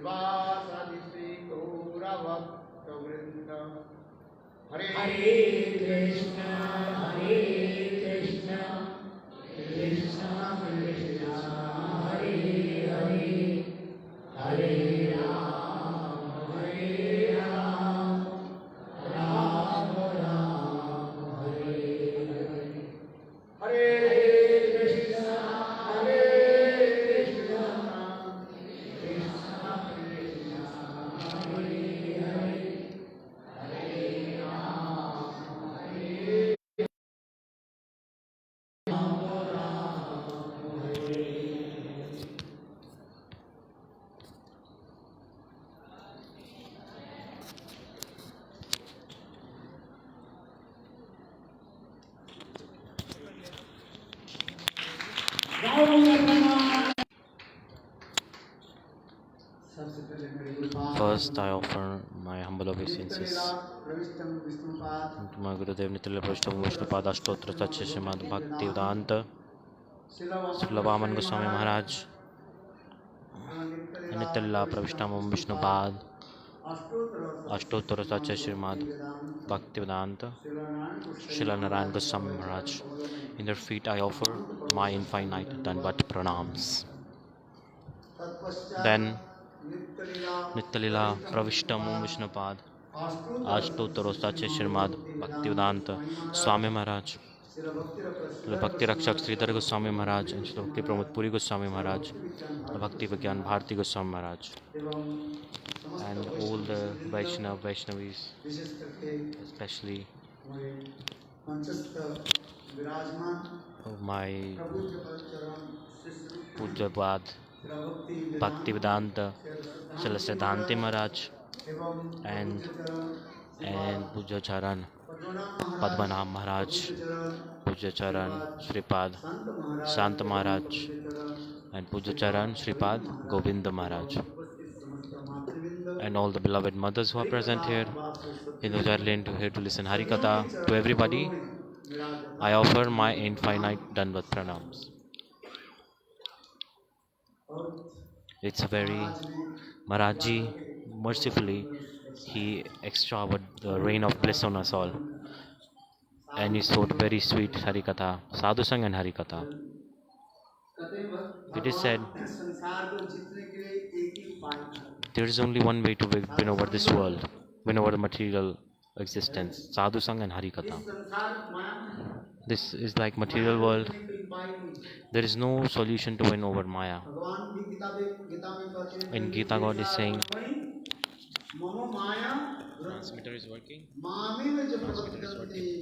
Hare Krishna, Krishna Krishna, Hare Hare, Hare Ram, Ram Ram, Hare Hare. Hare Krishna, Krishna Krishna, Hare Hare, Hare Ram, First, I offer my humble obeisances to my Gurudev Nitya Prashtam Vishnupad Ashtotra Tache Srimad Bhakti-vedanta Srila Vaman Goswami Maharaj Nitya Prashtam Vishnupad Ashtotra Tache Srimad Bhakti-vedanta Srila Narayan Goswami Maharaj. In their feet I offer my infinite Dandavat pranams. Then Nitya Pravishtam Vishnupad Ashtotra Tache Srimad Bhakti-vedanta Swami Maharaj, Srila Bhakti Rakshak Sridhar Goswami Maharaj, and Srila Bhakti Pramod Puri Goswami Maharaj, Srila Bhakti Vigyan Bharati Goswami Maharaj, and all the Vaishnavis, especially my Pujabad Bhakti Vedanta Srila Siddhanti Maharaj and Puja Charan Padmanabh Maharaj, Puja Charan Shripad Sant Maharaj, and Puja Charan Shripad Govinda Maharaj, and all the beloved mothers who are present here, in those who are here to listen Harikatha. To everybody, I offer my infinite Dandavat pranams. It's a very Maharaji, mercifully, he extravagant the rain of bliss on us all, and he taught very sweet Harikatha, Sadhu Sang and Harikatha. It is said there is only one way to win over this world, win over the material existence, Sadhu Sang and Harikatha. This is like material world. There is no solution to win over Maya. In Gita, God is saying, transmitter is working. Transmitter is working.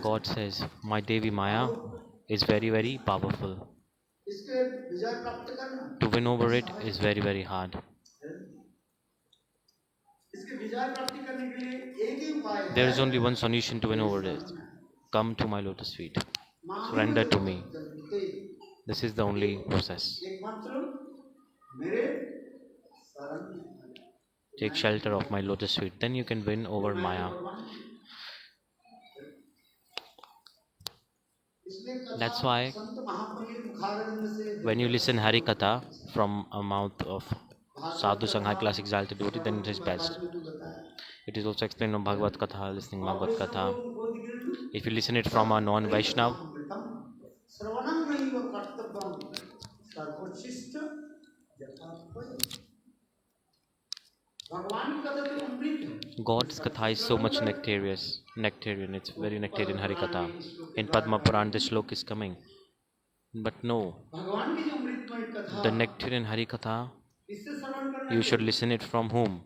God says, my Devi Maya is very, very powerful. To win over it is very, very hard. There is only one solution to win over it. Come to my lotus feet. Surrender to me. This is the only process. Take shelter of my lotus feet. Then you can win over Maya. That's why when you listen Harikatha from a mouth of Sadhu Sang, high class exalted devotee, then it is best. It is also explained on Bhagavad Katha, listening Bhagavad Katha. If you listen it from a non-Vaishnav, God's Katha is so much nectarian, it's very nectarian Harikatha. In Padma Puran, this slok is coming. But no, the nectarian Harikatha, you should listen it from whom?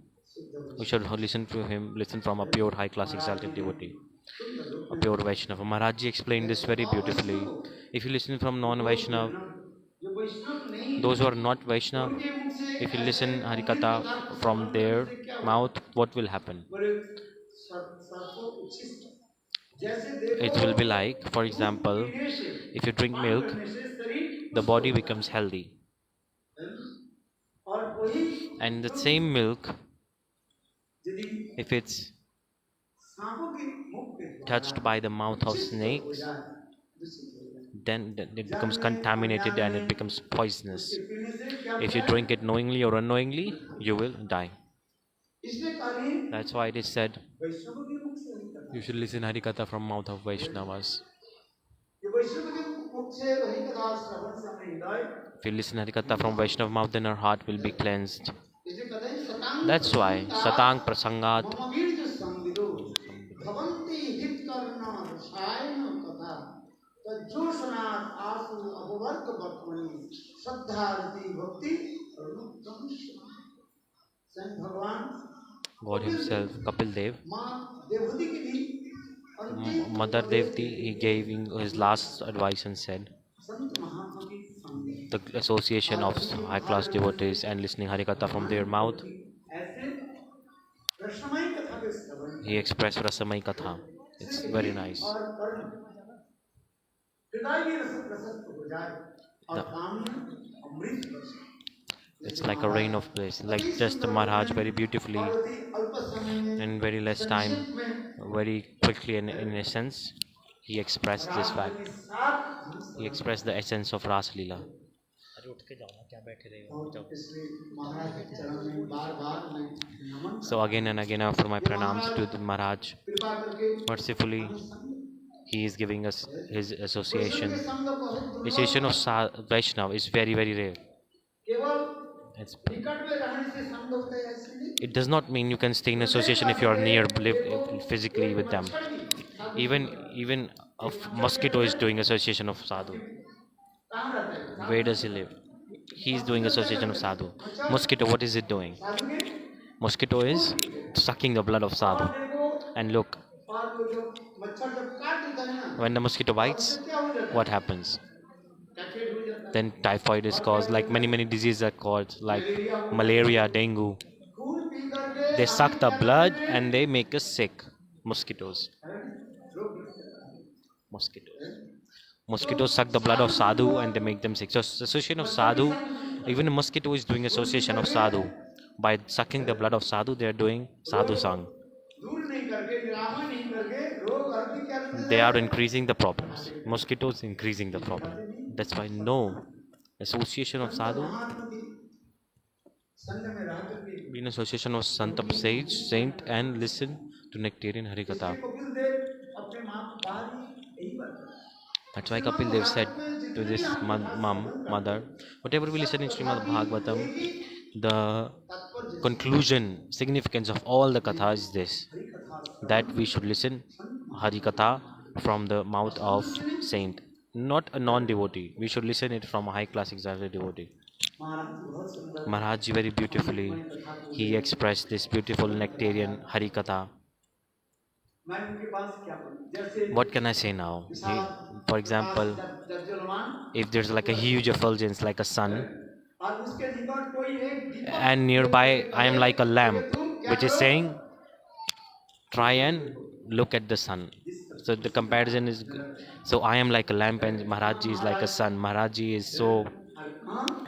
You should listen to him, listen from a pure high class exalted devotee, a pure Vaishnava. Maharaj explained this very beautifully. If you listen from non-Vaishnav, those who are not Vaishnav, if you listen Harikatha from their mouth, what will happen? It will be like, for example, if you drink milk, the body becomes healthy. And the same milk, if it's touched by the mouth of snakes, then it becomes contaminated and it becomes poisonous. उसके पीने से क्या If होता you है? drink it knowingly or unknowingly, you will die. इसलिए कार्य That's why it is said वैष्णव के मुख से हरि you कथा, should listen Harikatha from mouth of Vaishnavas. ये वैष्णव के मुख से हरि कथा श्रवण से हमें हृदय, If you listen Harikatha from Vaishnav mouth, then our heart will be cleansed. इसलिए कहते हैं सतांग That's why Satang Prasangat मम वीर जो संविदो भवंती हित करना रसायन कथा तज्जोषणात् आसु अपवर्ग वर्तमनि श्रद्धा रति भक्ति अनुक्रम स्वयं भगवान God himself, Kapil Dev, माँ देवहूति की भी अंतिम Mother उपदेश Devti, he देती gave his last advice and said संत महात्मा की संग the association of high class devotees and listening Harikatha from their mouth. ऐसे रसमय कथा के श्रवण He expressed Rasamai Katha. It's very nice. और कर्म हृदय की रस प्रशस्त हो जाए और The- काम में अमृत बरसे। It's like a rain of bliss, like just Maharaj very beautifully और अति अल्प समय में in very less time, संक्षिप्त में very quickly in essence, he expressed this रास fact. के साथ हम He expressed the essence of rasa-lila. और इसलिए महाराज के चरण में बार-बार मैं नमन So again and again I offer my pranams to the Maharaj. कृपा करके Mercifully, हमें संग he is giving us his Vaishnav association. के संग बहुत दुर्लभ Association of Vaishnav is very, very rare. केवल It's, निकट में रहने से संग होता है ऐसे नहीं। it does not mean you can stay in association if you are near, live physically with them. Even a mosquito is doing association of sadhu. कहाँ रहता है? Where does he live? He is doing association of sadhu. Mosquito, what is it doing? साधु के Mosquito is sucking the blood of sadhu. और देखो And look, और वो जब मच्छर जब काट देता है ना, when the mosquito bites, उससे क्या हो जाता है? what happens? टाइफाइड हो जाता है, Then typhoid is caused, like many diseases are caused, like malaria, dengue. खून पी करके They suck the आदमी क्या blood करते हैं? and they make us sick. Mosquitoes. रोग ग्रस्त करता है। Mosquitoes. Mosquitoes suck the blood of sadhu and they make them sick. So association of sadhu, even a mosquito is doing association of sadhu. By sucking the blood of sadhu, they are doing sadhu sang. दूर नहीं करके निरामय नहीं करके रोग आदि क्या करते They हैं? are increasing the problems. Mosquitoes increasing the problem. That's why no association of sadhu. महात्मा की संग में रह करके Be in association of Sant of sage, saint, and listen to nectarian Harikatha. इसलिए कपिल देव अपने माँ को बाहर ही यही बात है। That's why Kapil Dev said to this mother, whatever we listen in Srimad Bhagavatam, the conclusion, significance of all the katha is this, that we should listen Harikatha from the mouth of saint, not a non-devotee. We should listen it from a high-class exalted devotee. Maharaj ji very beautifully, he expressed this beautiful nectarian Harikatha. मैं उनके पास क्या बोलूं? जैसे What can I say now? For example, if there's like a huge effulgence like a sun, और उसके निकट कोई एक दीपक and nearby I am like a lamp which is saying, try and look at the sun. So the comparison is good. So I am like a lamp and Maharaj ji is like a sun. Maharaj ji is so,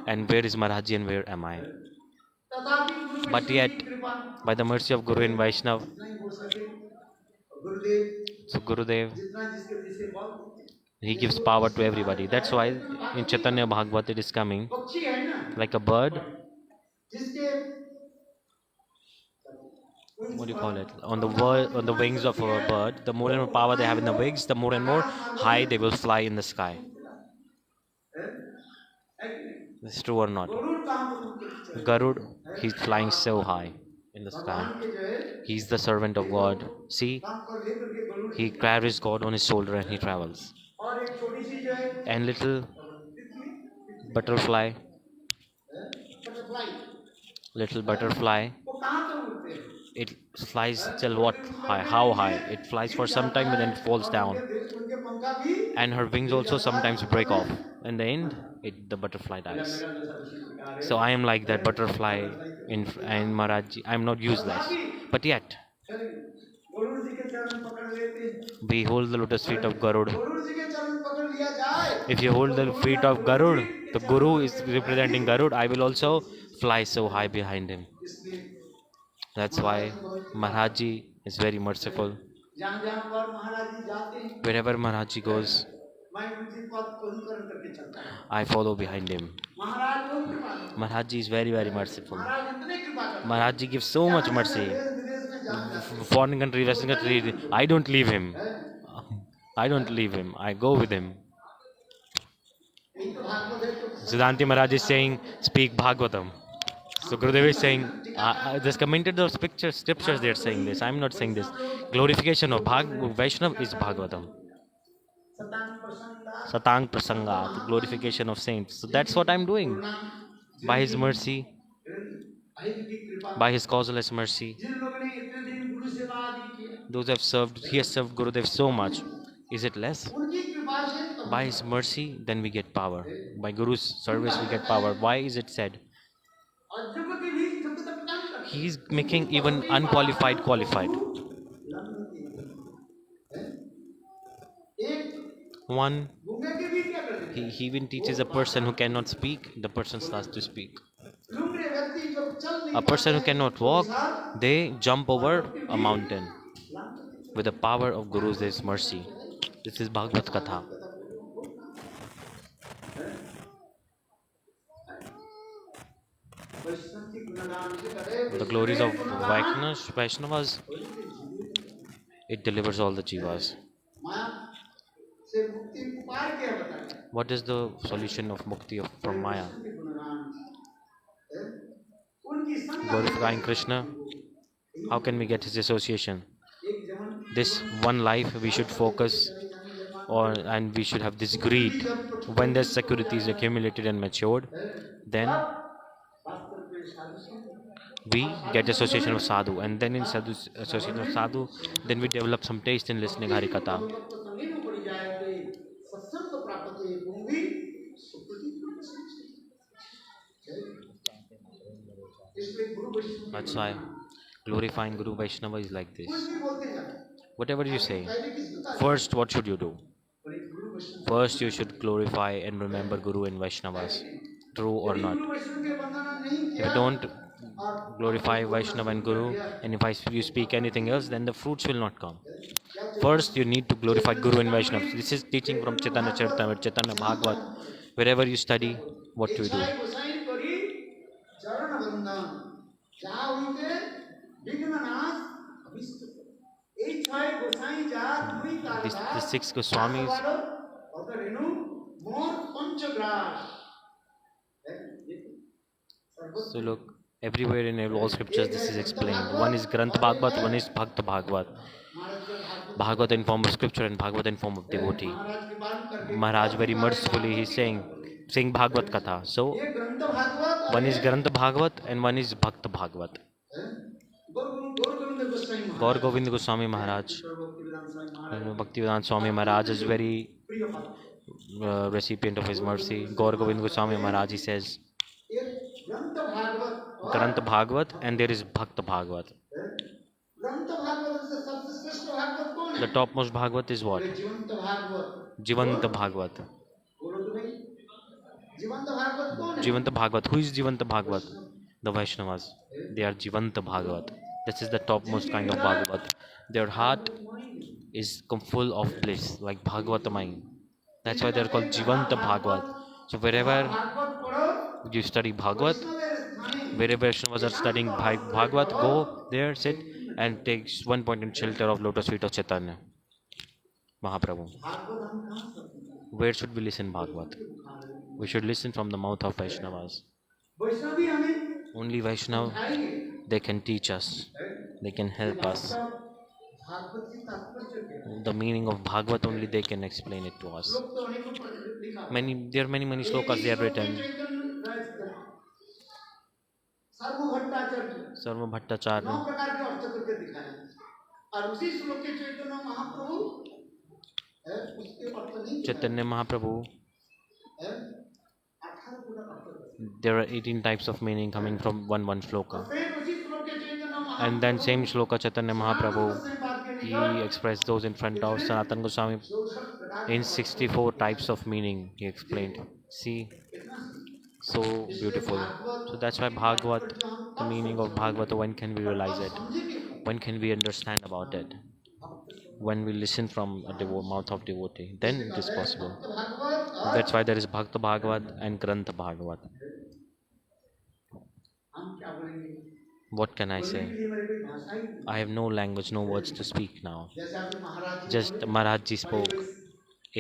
and where is Maharaj ji and where am I? तथापि गुरु But Vaishnav yet, की कृपा by the mercy of Guru and Vaishnav, नहीं हो सके, गुरुदेव so Gurudev, जितना जिसके जैसे बल देते हैं। he gives power to everybody. That's why in Chaitanya Bhagavata it is coming पक्षी है ना, like a bird. जिसके What do you call it? On the wings of a bird, the more and more power they have in the wings, the more and more high they will fly in the sky. Is true or not? Garuda कहाँ पर उनके चले? Garud, he's flying so high in the sky. भगवान के जो है He's the servant of God. See, काम कर लेकर के Garuda he carries God on his shoulder and he travels. और एक छोटी सी जो है And little तितली, butterfly, बटरफ्लाई, little butterfly, वो कहाँ तक उड़ते हैं? it flies till what high? How high? It flies for some time and then it falls down. उनके पंखा भी And her wings also sometimes break off. In the end, the butterfly dies. So I am like that butterfly in Maharaj ji. I am not useless. But yet, Garuda जी के चरण पकड़ लेते हैं। we hold the lotus feet of Garud. Garuda जी के चरण पकड़ लिया जाए, If you hold the feet of Garud, the Guru is representing Garud, I will also fly so high behind him. इसलिए That's why Maharaj ji is very merciful. जहाँ जहाँ पर महाराज जी जाते हैं, Wherever Maharaj ji goes, I follow behind him. Maharaj Ji is very, very merciful. Maharaj Ji gives so much mercy. Foreign country, Western country, I don't leave him. I don't leave him. I go with him. Siddhanti Maharaj is saying, speak Bhagavatam. So Gurudev is saying, just commented those pictures, scriptures, they are saying this. I'm not saying this. Glorification of Vaishnav is Bhagavatam. Satang Prasangat, glorification of saints. So that's what I'm doing. By his mercy, by his causeless mercy, those who have served, he has served Gurudev so much. Is it less? By his mercy, then we get power. By Guru's service, we get power. Why is it said? He is making even unqualified qualified. One, he even teaches a person who cannot speak, the person starts to speak. A person who cannot walk, they jump over a mountain with the power of Guru's mercy. This is Bhagavad Katha. The glories of Vaishnavas, it delivers all the jivas. What is the solution of mukti from Maya? Glorifying Krishna. How can we get his association? This one life we should focus on, and we should have this greed. When the security is accumulated and matured, then we get association of sadhu, and then in association of sadhu, then we develop some taste in listening Harikatha. That's why glorifying Guru Vaishnava is like this. Whatever you say, first what should you do? First you should glorify and remember Guru and Vaishnavas. True or not? If you don't glorify Vaishnava and Guru, and if you speak anything else, then the fruits will not come. First you need to glorify Guru and Vaishnava. This is teaching from Chaitanya Charitamrita, Chaitanya Bhagavata. Wherever you study, what do you do? The 6 Goswamis. So look, everywhere in all scriptures this is explained. One is Grantha-bhagavata, one is bhakta-bhagavata. Bhagavata in form of scripture and Bhagavata in form of devotee. Maharaj very mercifully is saying Bhagavad Katha. So one is Grantha-bhagavata and one is bhakta-bhagavata. Gaur Govind Goswami Maharaj, Bhaktivedanta Swami Maharaj is very recipient of his mercy. Gaur Govind Goswami Maharaj, he says Grantha Bhagavat and there is Bhakta Bhagavat. The topmost Bhagavat is what? Jivanta Bhagavat. Jivanta Bhagavat. Who is Jivanta Bhagavat? The Vaishnavas. They are Jivanta Bhagavat. This is the topmost kind of Bhagavat. Their heart is full of bliss, like Bhagavatamai. That's why they are called Jivanta Bhagavat. So wherever you study Bhagavat, wherever Vaishnavas are studying Bhagavat, go there, sit, and take one point in shelter of lotus feet of Chaitanya Mahaprabhu. Where should we listen Bhagavat? We should listen from the mouth of Vaishnavas. Only Vaishnav, they can teach us, they can help us. The meaning of Bhagavat only they can explain it to us. There are many shlokas they have written. Sarva Bhattacharya. Chaitanya Mahaprabhu. There are 18 types of meaning coming from one shloka. And then same shloka Chaitanya Mahaprabhu, he expressed those in front of Sanatana Goswami in 64 types of meaning he explained. See, so beautiful. So that's why Bhagavat, the meaning of Bhagavata, when can we realize it? When can we understand about it? when we listen from a mouth of devotee, then इसलिए it is कहते हैं possible. भक्त भागवत और That's why there is bhakta-bhagavata and Grantha-bhagavata. हम क्या बोलेंगे? What can I बोलने say? के लिए मेरी कोई भाषा ही नहीं। I have no language, no words to speak now. जैसे आपके महाराज जी Just बोले, Maharaj बड़े spoke. कोई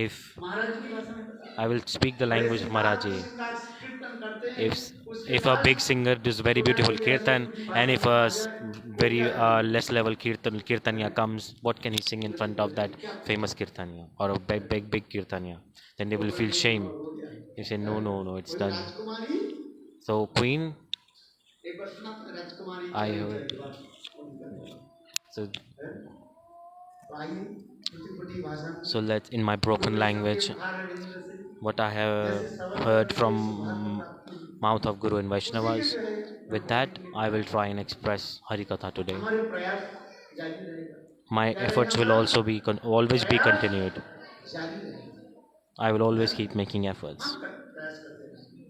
If महाराज जी की भाषा में पता है? I will speak the बड़े language of श्रृंगार Maharaj, को श्रृंगार कीर्तन करते हैं, if उसके a बाद big singer does very थोड़ा beautiful कोई ऐसे kirtan, दूसरी and भाषा if में a आ जाए, वो very क्या करेंगे? less level kirtanya comes, what can he sing in front of that famous kirtanya or a big kirtanya? Then they वो will feel बोलेंगे shame. हो गया। They say no, it's कोई done. राजकुमारी So Queen, एक बार सुना था, राजकुमारी I चली heard. जाए बात वो निकल गया। So तो आइए छोटी-छोटी भाषा में let in my broken language, what I have heard from mouth of Guru and Vaisnavas, with that I will try and express Harikatha today. हमारे प्रयास जारी रहेगा। My efforts will also be always be continued. जारी रहेगा। I will always keep making efforts. हम प्रयास करते रहेंगे।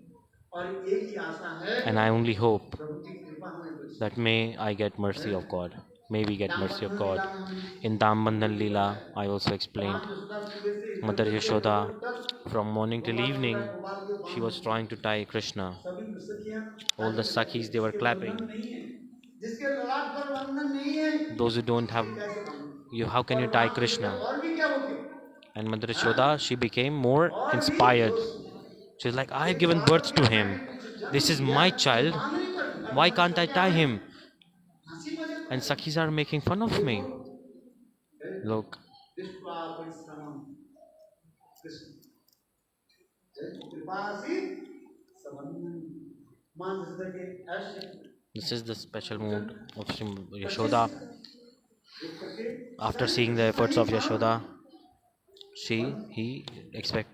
और एक ही आशा है, And I only hope प्रभु की कृपा हमें बरसे। that may I get mercy of God. May we get mercy of दामबंधन God. लीला में हमने In Dambandhan Leela, I also explained तमाम यशोदा सुबह से Mother लेकर के Yasoda, दोपहर तक from morning till गोपाल पूरा evening, गोपाल के she was बांध trying to tie Krishna. सभी सखियां All ताली the बजाती Sakhis, हैं। they were जिसके clapping. बंधन नहीं है, जिसके ललाट पर बंधन नहीं है, Those who don't have, ये कैसे बांधें? how can you और tie वहां से Krishna? और भी क्या हो गया? And Mother हाँ? Yasoda, she became more और भी inspired. जोश। She was like, I have एक given बालक birth के to मैंने him. कुछ जन्म This is दिया, my ये child. बांधने पर और Why can't मनुष्य I क्या tie है? him? हंसी मजाक And में Sakhis are making fun of me. देखो, Look, दृष्ट्वा परिश्रमं कृष्ण कृपा से समन्वय मान जैसे कि ऐसे this is the special mood of Sri Yashoda. After seeing the efforts of Yashoda, he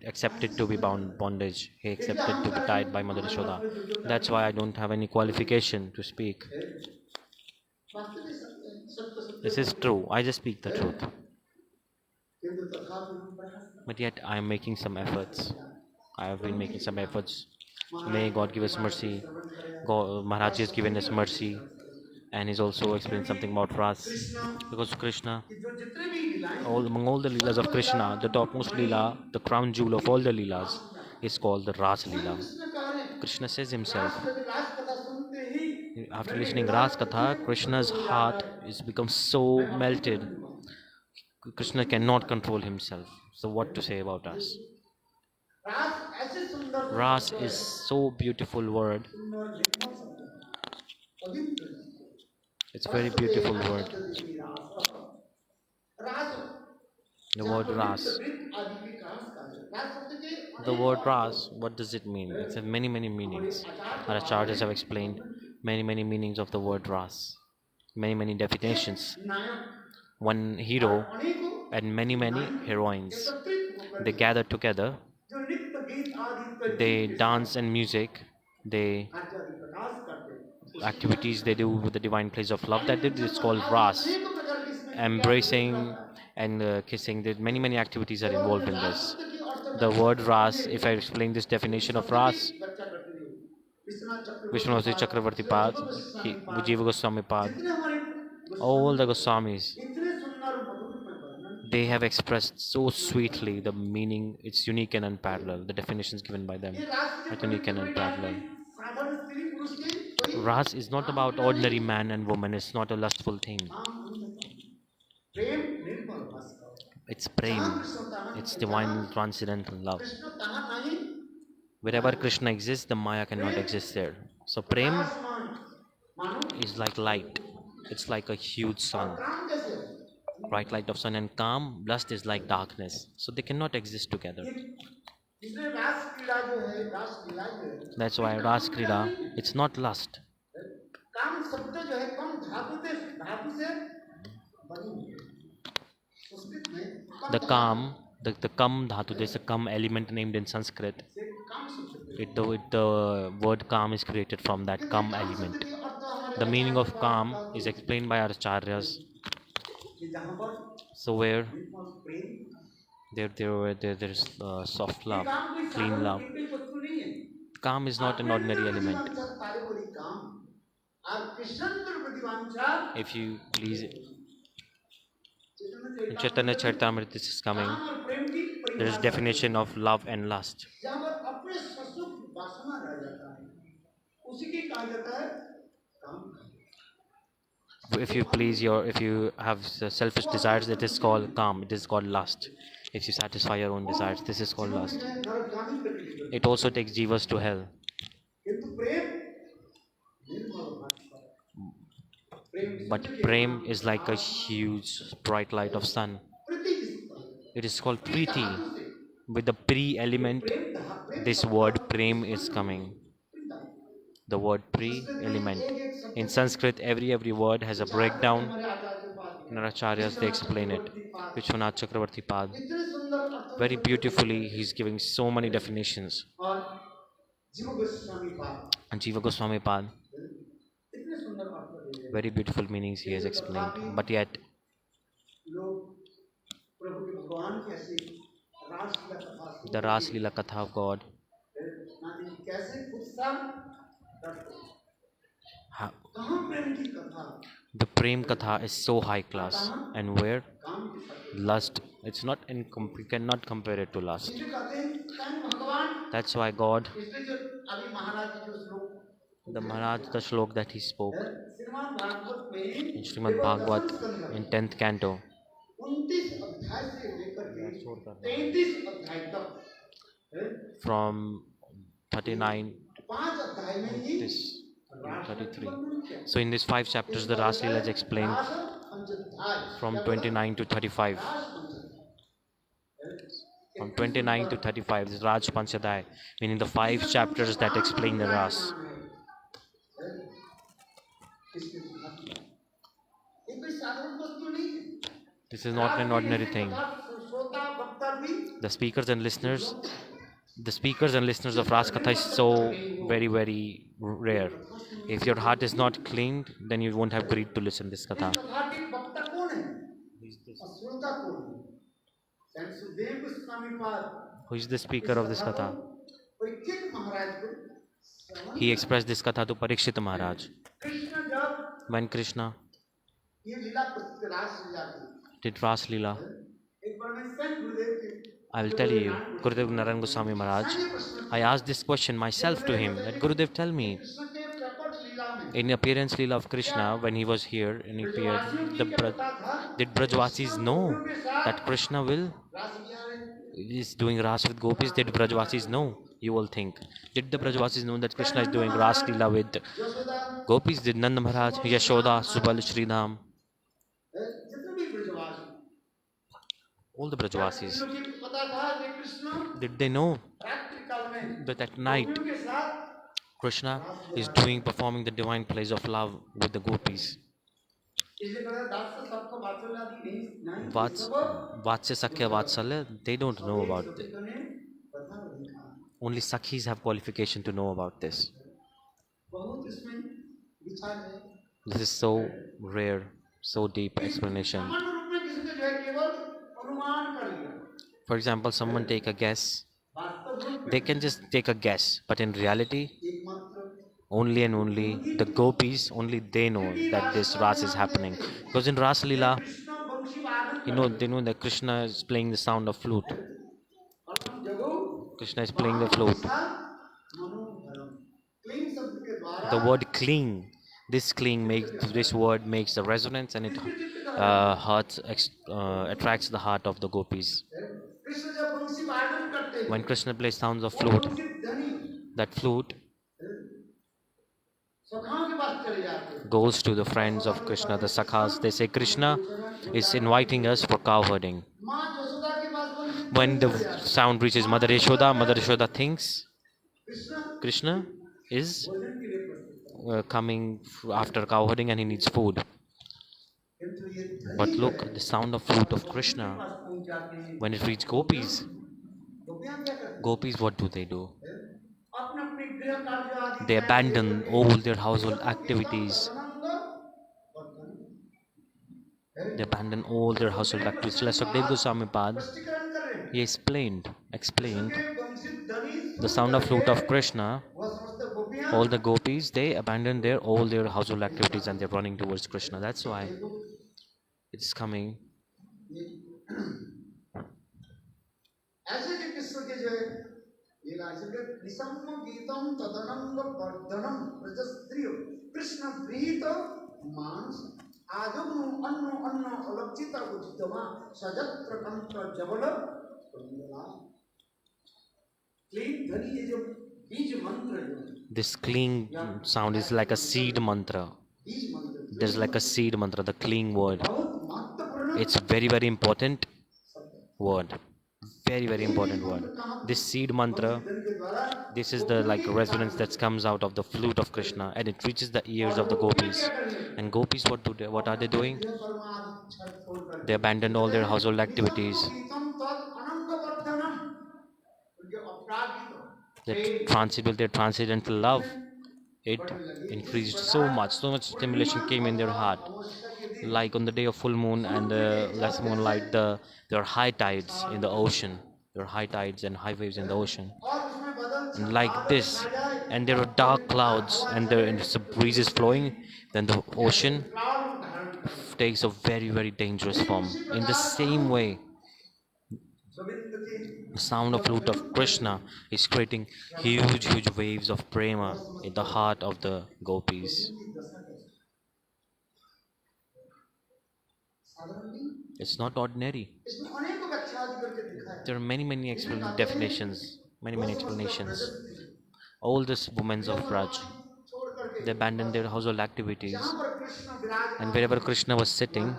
accepted to be bondage. He accepted to be tied by Mother Yashoda. That's why I don't have any qualification to speak. This is true. I just speak the truth. But yet I am making some efforts. I have been making some efforts. May God give us mercy. God, Maharaj has given us mercy. And he's also explained something about Ras. Because Krishna, among all the Leelas of Krishna, the topmost Leela, the crown jewel of all the Leelas, is called the rasa-lila. Krishna says himself, after listening Ras Katha, Krishna's heart is become so melted. Krishna cannot control himself. So what to say about us? Ras is so beautiful word. It's a very beautiful word. The word Ras. The word Ras, what does it mean? It has many meanings. Our acharyas have explained many meanings of the word Ras. Many definitions. One hero and many heroines. They gather together. They dance and music. They activities they do with the divine place of love. That is called Ras. Embracing and kissing. There many activities are involved in this. The word Ras, if I explain this definition of Ras, Vishnu Chakravarti Pad, Jiva Goswami Pad, all the Goswamis, they have expressed so sweetly the meaning. It's unique and unparalleled. The definitions given by them are unique and unparalleled. Ras is not about ordinary man and woman. It's not a lustful thing. It's Prem. It's divine transcendental love. Wherever Krishna exists, the Maya cannot exist there. So Prem is like light. It's like a huge sun. Bright light of sun, and calm, lust is like darkness. So they cannot exist together. That's why Ras Krida, it's not lust. The kam, the kam dhatu, there's a kam element named in Sanskrit. The word kam is created from that kam element. The meaning of kam is explained by our acharyas. So where there's soft love, clean love. Kam is not an ordinary element. If you please, In Chaitanya Charitamrita this is coming. काम और प्रेम की There is परिभाषा definition of love and lust. जहां पर अपने ससुर वासना रह जाता है उसी की कहा जाता है काम। If you have selfish desires, it is called काम. It is called lust. If you satisfy your own desires, this is called lust. नरकगामी गति की It also takes jivas to hell. किंतु प्रेम निर्मल भाषा But Prem is like a huge bright light of sun. It is called Preeti. With the Pre element, this word Prem is coming. The word Pre element. In Sanskrit, every word has a breakdown. In our acharyas, they explain it. Vishwanath Chakravarti Pad. Very beautifully, he's giving so many definitions. And Jiva Goswami Pad. Very beautiful meanings he has explained. But yet, the rasa-lila katha of God, the Prem katha is so high class. And where? Lust. It's not we cannot compare it to lust. That's why God, the Maharaj, the shlok that he spoke in Srimad Bhagavata in 10th canto, from 39 this 33. So in these 5 chapters, the rasa-lila is explained from 29 to 35. From 29 to 35, this is Raj Panchadhyay, meaning the 5 chapters that explain the ras. This is not an ordinary thing. The speakers and listeners of Ras Katha is so very rare. If your heart is not cleaned, then you won't have greed to listen to this Katha. Who is the speaker of this Katha? He expressed this Katha to Parikshit Maharaj. When Krishna did rasa-lila, I will tell you, Gurudev Narayan Goswami Maharaj, I asked this question myself to him, that Gurudev, tell me, in appearance lila of Krishna, when he was here and he appeared, did Brajvasis know that Krishna is doing ras with gopis? Did Brajvasis know? You will think. Did the Brajvasis know that Krishna is doing ras-lila with gopis? Did Nanda Maharaj, Yasoda, Subal, Sridham, all the Brajvasis, did they know that at night Krishna is performing the divine plays of love with the gopis? Vatsya Sakhya Vatsalya, they don't know about it. Only Sakhis have qualification to know about this. This is so rare, so deep explanation. For example, someone take a guess. They can just take a guess, but in reality, only and only the gopis, only they know that this ras is happening. Because in rasa-lila, they know that Krishna is playing the sound of flute. Krishna is playing the flute. The word cling, this word makes a resonance, and it attracts the heart of the gopis. When Krishna plays sounds of flute, that flute goes to the friends of Krishna, the sakhas. They say Krishna is inviting us for cow herding. When the sound reaches Mother Yasoda thinks Krishna is coming after cow herding and he needs food. But look, the sound of flute of Krishna, when it reaches gopis, what do? They abandon all their household activities. Sukdev Goswami Pad, he explained the sound of flute of Krishna. All the gopis, they abandon all their household activities and they're running towards Krishna. That's why it's coming ऐसे जो कृष्ण के जो है लीला है निसम्म गीतम तदनंग वर्धनम रजस्त्रियो कृष्ण प्रीत मांस आदमनु अन्नो अन्न अलक्षित उचितमा सजत्र कंठ जबल Kundla clean ध्वनि ये जो बीज मंत्र जो this clean sound is like a seed mantra. There's like a seed mantra, the clean word. It's very important word. Very important word. This seed mantra, this is the like resonance that comes out of the flute of Krishna, and it reaches the ears of the gopis. And gopis, what are they doing? They abandoned all their household activities. Their transcendental love, it increased so much stimulation came in their heart. Like on the day of full moon and the less moonlight, there are high tides in the ocean. There are high tides and high waves in the ocean. And like this, and there are dark clouds and the breeze is flowing, then the ocean takes a very dangerous form. In the same way, the sound of flute of Krishna is creating huge waves of Prema in the heart of the gopis. It's not ordinary. There are many definitions, many explanations. All these women of Braj, they abandoned their household activities, and wherever Krishna was sitting,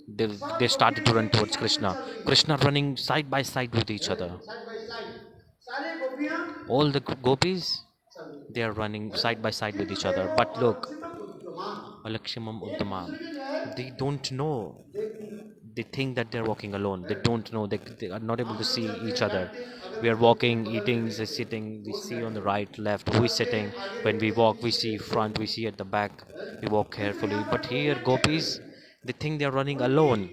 they started to run towards Krishna. Krishna running side by side with each other. All the gopis, they are running side by side with each other. But look, Alakshimam Uddamam, they don't know. They think that they're walking alone. They don't know. They are not able to see each other. We are walking, eating, sitting. We see on the right, left, who is sitting. When we walk, we see front, we see at the back. We walk carefully. But here, gopis, they think they're running alone.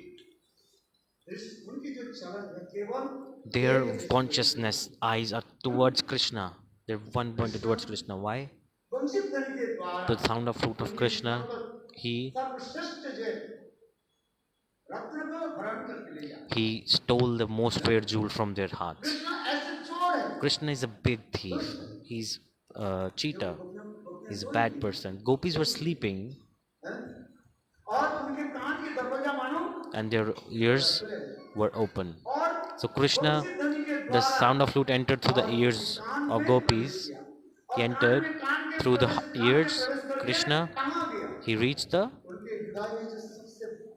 Their consciousness eyes are towards Krishna. They're one pointed towards Krishna. Why? The sound of flute of Krishna, he stole the most rare jewel from their hearts. Krishna is a big thief. He's a cheater. He's a bad person. Gopis were sleeping and their ears were open. So Krishna, the sound of flute entered through the ears of gopis. He entered through the ears. Krishna, he reached the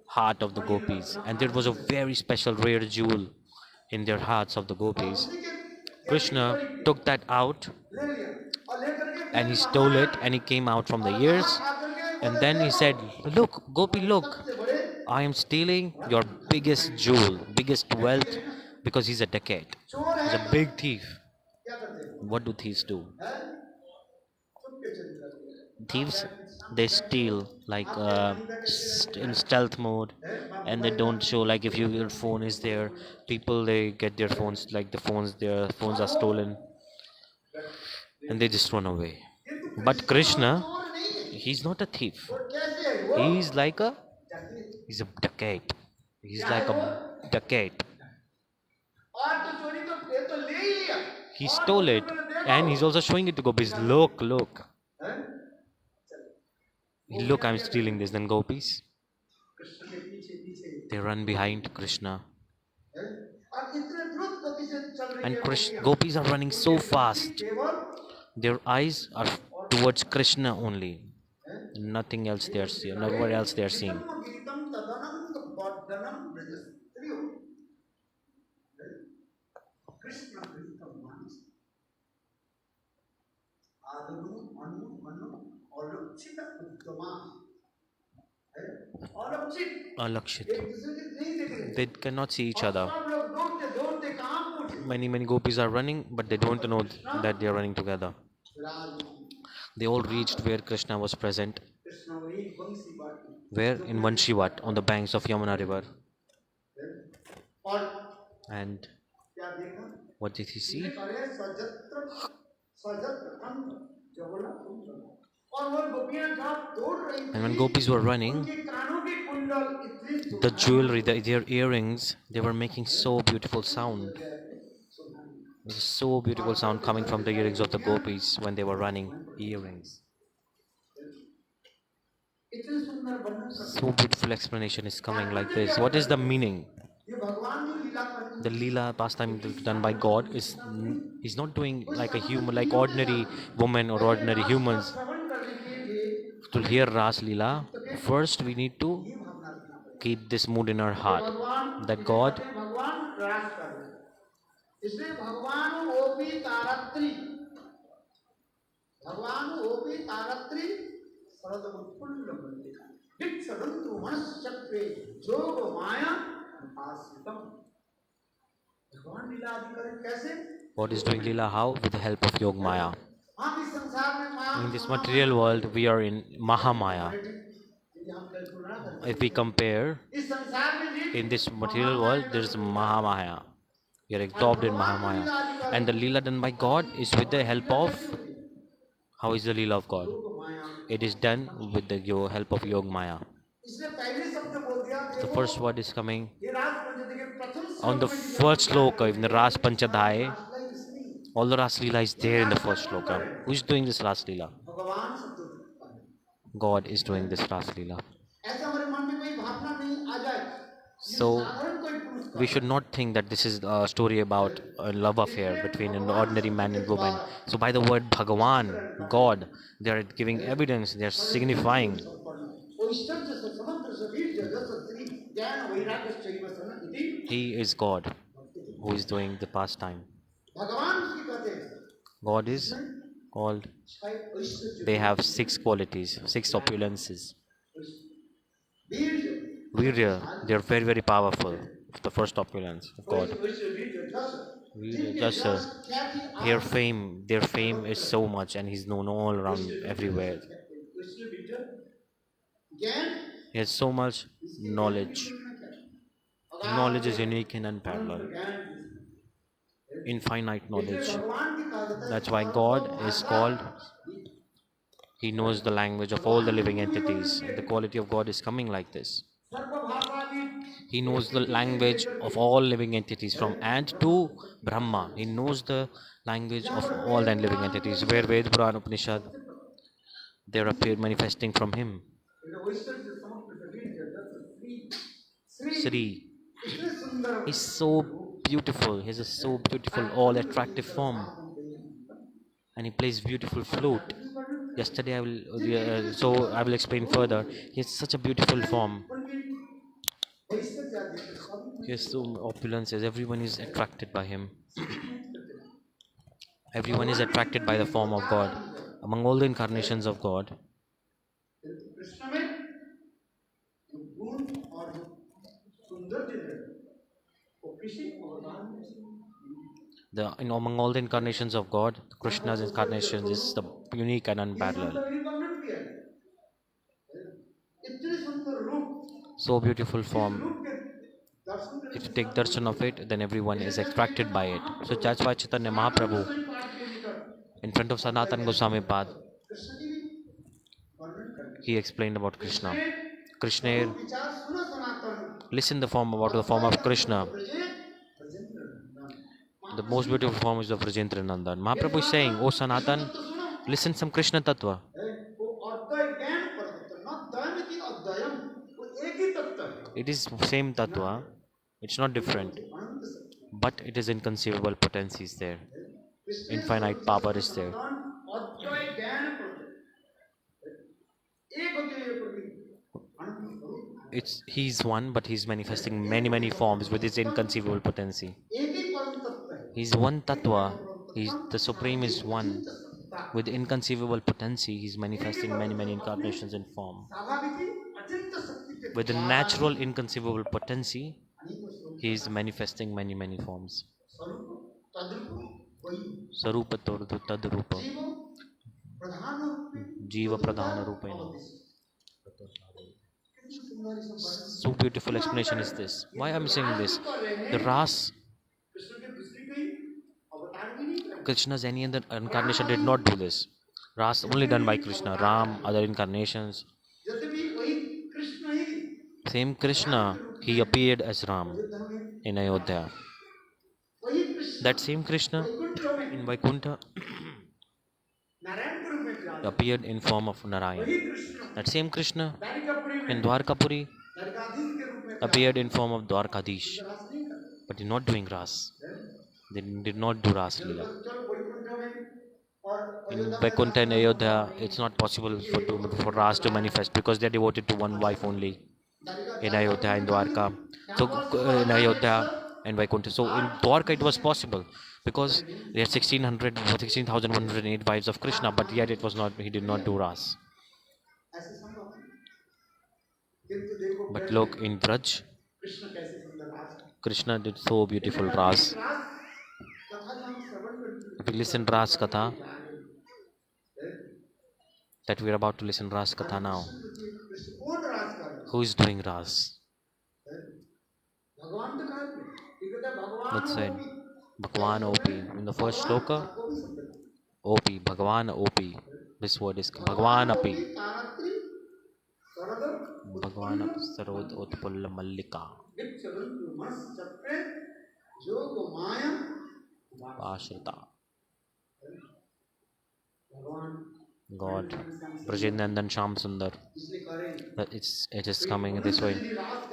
heart of the gopis, and there was a very special rare jewel in their hearts of the gopis. Krishna took that out and he stole it, and he came out from the ears, and then he said, "Look, Gopi, look, I am stealing your biggest jewel, biggest wealth," because he's a dacoit. He's a big thief. What do thieves do? Thieves, they steal like in stealth mode, and they don't show. Like if your phone is there, people, they get their phones, like their phones are stolen, and they just run away. But Krishna, he's not a thief. He's like a he's a dacoit. He's like a dacoit. He stole it, and he's also showing it to gopis. Look, look. Look, I'm stealing this. Then gopis, they run behind Krishna. And gopis are running so fast. Their eyes are towards Krishna only. Nothing else they are seeing. Nowhere else they are seeing. Alakshit. They cannot see each other. Many gopis are running, but they don't know that they are running together. They all reached where Krishna was present. Where? In Vanshivat, on the banks of Yamuna river. And what did he see? And when gopis were running, the jewelry, their earrings, they were making so beautiful sound. There's so beautiful sound coming from the earrings of the gopis when they were running. Earrings. इतने सुंदर वर्णन So beautiful explanation is coming like this. What is the meaning? ये भगवान जो लीला करते The lila pastime done by God is not doing like a human, like ordinary woman or ordinary humans. श्रवण करने के लिए To hear Ras Lila, first we need to ये भावना रखना पड़ेगा keep this mood in our heart भगवान that God, भगवान रास कर रहे हैं इसलिए भगवान ओपी तारत्री भगवान ओपी तारत्री शरद उत्फुल्ल मंदिर विक्षरन्तु मनश्चक्रे जोग माया आश्रितम भगवान लीला आदि करें कैसे God is doing Lila how? With the help of Yog Maya. हम इस संसार में माया In this material world, we are in Mahamaya. If we compare, इस संसार में in this material world, there is Mahamaya. We are absorbed in Mahamaya. And the Lila done by God is with the help of. How is the Lila of God? It is done with the help of Yog Maya. इसलिए पहले शब्द बोल दिया The first word is coming ये रास पंचदशी के प्रथम on the first sloka in the Ras Panchadhai. All the Ras Lila is there in the first sloka. Who is doing this Ras Lila? भगवान शब्द God is doing this Ras Lila. ऐसा हमारे मन में कोई भावना नहीं आ जाए So we should not think that this is a story about a love affair between an ordinary man and woman. So by the word Bhagavan, God, they are giving evidence, they are signifying. He is God who is doing the pastime. God is called, they have 6 qualities, 6 opulences. Virya, they are very, very powerful. The first opulence of God. Virya, Jasa, their fame is so much and he's known all around everywhere. He has so much knowledge. Knowledge is unique and unparalleled. Infinite knowledge. That's why God is called, he knows the language of all the living entities. The quality of God is coming like this. He knows the language of all living entities from ant to Brahma. He knows the language of all the living entities. Where Ved, Puran, Upanishad, they appear manifesting from him. Sri is so beautiful. He has a so beautiful, all attractive form. And he plays beautiful flute. Yesterday I will explain further. He has such a beautiful form. He has so opulences. Everyone is attracted by him. Everyone is attracted by the form of God. Among all the incarnations of God, among all the incarnations of God, Krishna's incarnation is the unique and unparalleled. So beautiful form. If you take darshan of it, then everyone is attracted by it. So that's why Chaitanya Mahaprabhu, in front of Sanatana Goswami Pad, he explained about Krishna. Krishna, listen about the form of Krishna. The most beautiful form is of Rajendra Nandan. Mahaprabhu is saying, "Oh Sanatan, listen some Krishna Tattva." It is same Tattva. It's not different. But it is inconceivable potency is there. Infinite power is there. He's one, but he's manifesting many, many forms with his inconceivable potency. He's one Tattva. The Supreme is one. With inconceivable potency, he's manifesting many, many incarnations in form. With the natural inconceivable potency, he is manifesting many, many forms. Sarupa Tordu Tadrupa Jiva Pradhana Rupena. So beautiful explanation is this. Why am I saying this? The Ras, Krishna's any other incarnation did not do this. Ras only done by Krishna. Ram, other incarnations. Same Krishna, he appeared as Ram in Ayodhya. That same Krishna Vaikuntha in में Vaikuntha Narayan के रूप में विराज appeared in form of वही Narayan. Krishna That same Krishna Dwarikapuri in में Dwarkapuri Dwarkadhish के रूप में appeared Viraj in form of Dwarkadish, रास नहीं करते but did not doing ras. They did not do rasa-lila. चलो वैकुंठ में और In अयोध्या में Vaikuntha and रास का Ayodhya, संभव नहीं it's है not possible क्योंकि for ras to manifest because they are devoted to one wife only. In Ayodhya and Dwarka, so in Ayodhya and Vaikuntha. So in Dwarka it was possible because they had 16,108 wives of Krishna, but yet it was not. He did not do ras. ऐसे संभव नहीं किंतु देखो But Braj look, में in Braj, Krishna कैसे सुंदर रास Krishna did so beautiful ras. कथा जो हम श्रवण If we listen ras katha, that we are about to listen ras katha now, Krishna कौन रास कर who is doing ras? भगवान तो कहा ये कहता भगवान Let's say होगी Bhagwan OP. In the first shloka, आपको भी समझ OP, Bhagwan OP. This word is Bhagwan होगी Api. तारात्री सरद Bhagwan उत्पन्न Sarod Utpulla Mallika. विचरण मनस चक्रे जोग माया Ashrita. भगवान God. Brajendrandan Sham Sundar. इसलिए करें It is coming this way.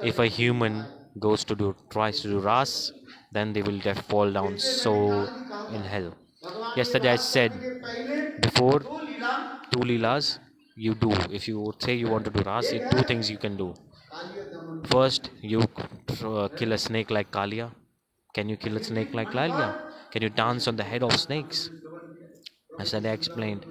If a human tries to do ras, then they will fall down so in hell. Yesterday I said, before two leelas you do, if you say you want to do ras, two things you can do. First, you kill a snake like Kalia. Can you kill a snake like Kalia? Can you dance on the head of snakes? Yesterday I explained.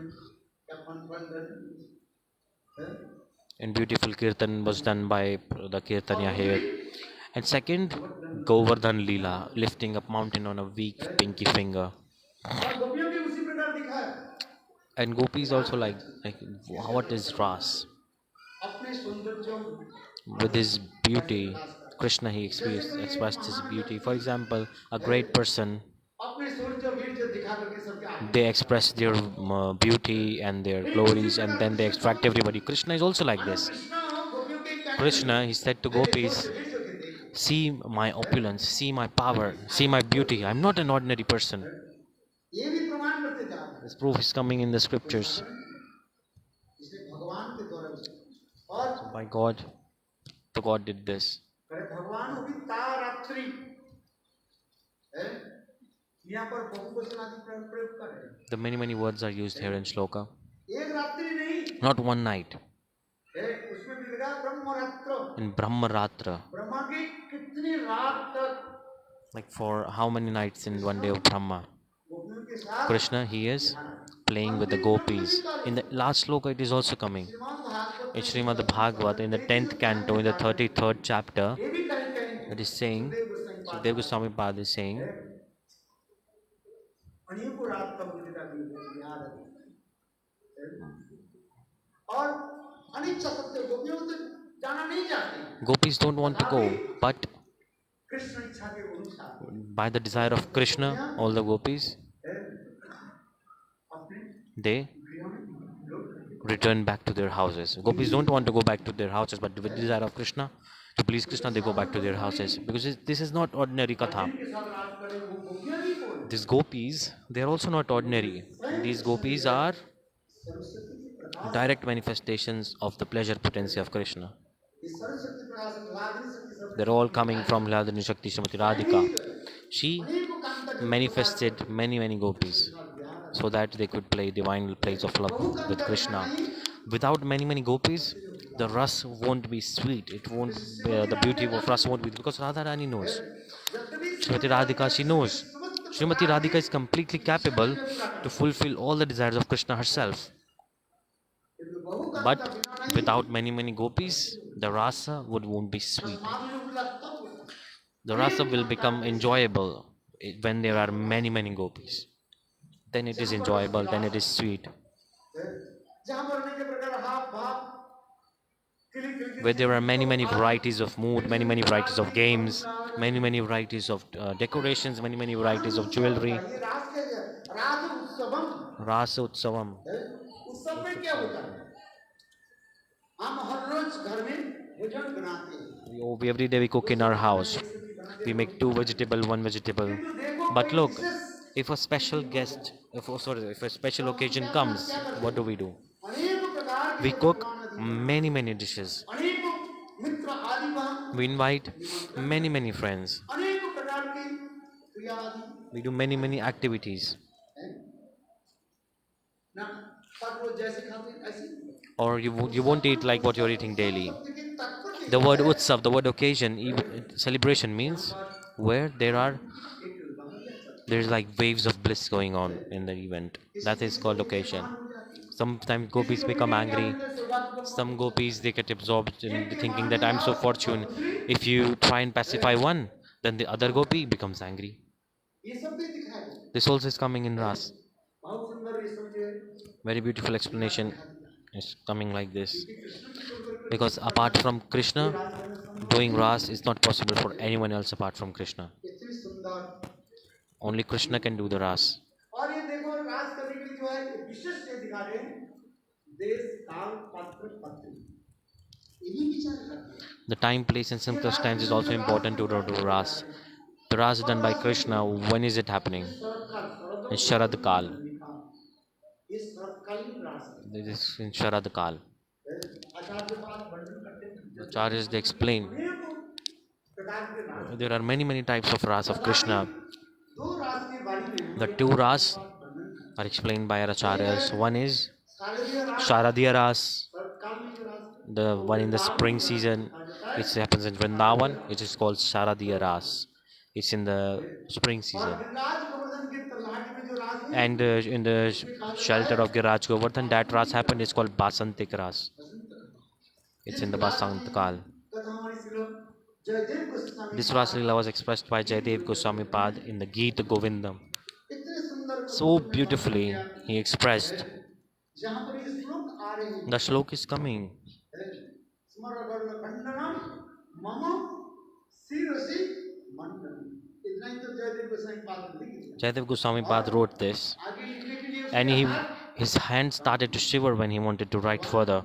And beautiful kirtan was done by the kirtanya here. And second, Govardhan Leela, lifting up mountain on a weak pinky finger. And gopis also like what is ras? With his beauty, Krishna he expressed his beauty. For example, a great person, they express their beauty and their glories and then they extract everybody. Krishna is also like this. Krishna, he said to gopis, see my opulence, see my power, see my beauty. I'm not an ordinary person. This proof is coming in the scriptures. So by God, the God did this. The many words are used here in shloka. Not one night. In Brahmaratra. Like for how many nights in one day of Brahma? Krishna, he is playing with the gopis. In the last shloka it is also coming. In Srimad Bhagavata, in the 10th canto, in the 33rd chapter, it is saying, Sukhdev Goswami Pad is saying, gopis don't want to go, but by the desire of Krishna, all the gopis, they return back to their houses. Gopis don't want to go back to their houses, but with the desire of Krishna, to please Krishna, they go back to their houses. Because this is not ordinary katha. These gopis, they are also not ordinary. These gopis are direct manifestations of the pleasure potency of Krishna. They're all coming from Hladini Srimati Radhika. She manifested many gopis so that they could play divine plays of love with Krishna. Without many gopis, the ras won't be sweet. It won't be, the beauty of ras won't be, because Radharani knows. Srimati Radhika, she knows. Srimati Radhika is completely capable to fulfill all the desires of Krishna herself. But without many gopis, the rasa won't be sweet. The rasa will become enjoyable when there are many gopis. Then it is enjoyable, then it is sweet. Where there are many varieties of mood, many varieties of games, many varieties of decorations, many varieties of jewelry. Rasa Utsavam. Every day we cook in our house. We make 2 vegetable, 1 vegetable. But look, if a special guest, if a special occasion comes, what do? We cook many dishes. We invite many friends. We do many activities. Or you won't eat like what you're eating daily. The word utsav, the word occasion, celebration means where there's like waves of bliss going on in the event. That is called occasion. Sometimes gopis become angry. Some gopis, they get absorbed in thinking that I'm so fortunate. If you try and pacify one, then the other gopi becomes angry. This also is coming in Ras. Very beautiful explanation is coming like this. Because apart from Krishna, doing Ras is not possible for anyone else apart from Krishna. Only Krishna can do the Ras. The time, place and circumstance is also important to do Ras. The Ras is done by Krishna. When is it happening? In Sharad Kal. This is in Sharad Kal. The Acharyas, they explain there are many types of Ras of Krishna. The 2 Ras are explained by our Acharyas. One is Sharadiya Ras, the one in the spring season, which happens in Vrindavan. It is called Sharadiya Ras. It's in the spring season. And in the shelter of Giraj Govardhan, that Ras happened is called Basantik Ras. It's in the Basant Kal. This rasa-lila was expressed by Jayadev Goswami Pad in the Gita Govindam. So beautifully he expressed. The shlok is coming. Jayadev Goswami Pad wrote this, and his hand started to shiver when he wanted to write further.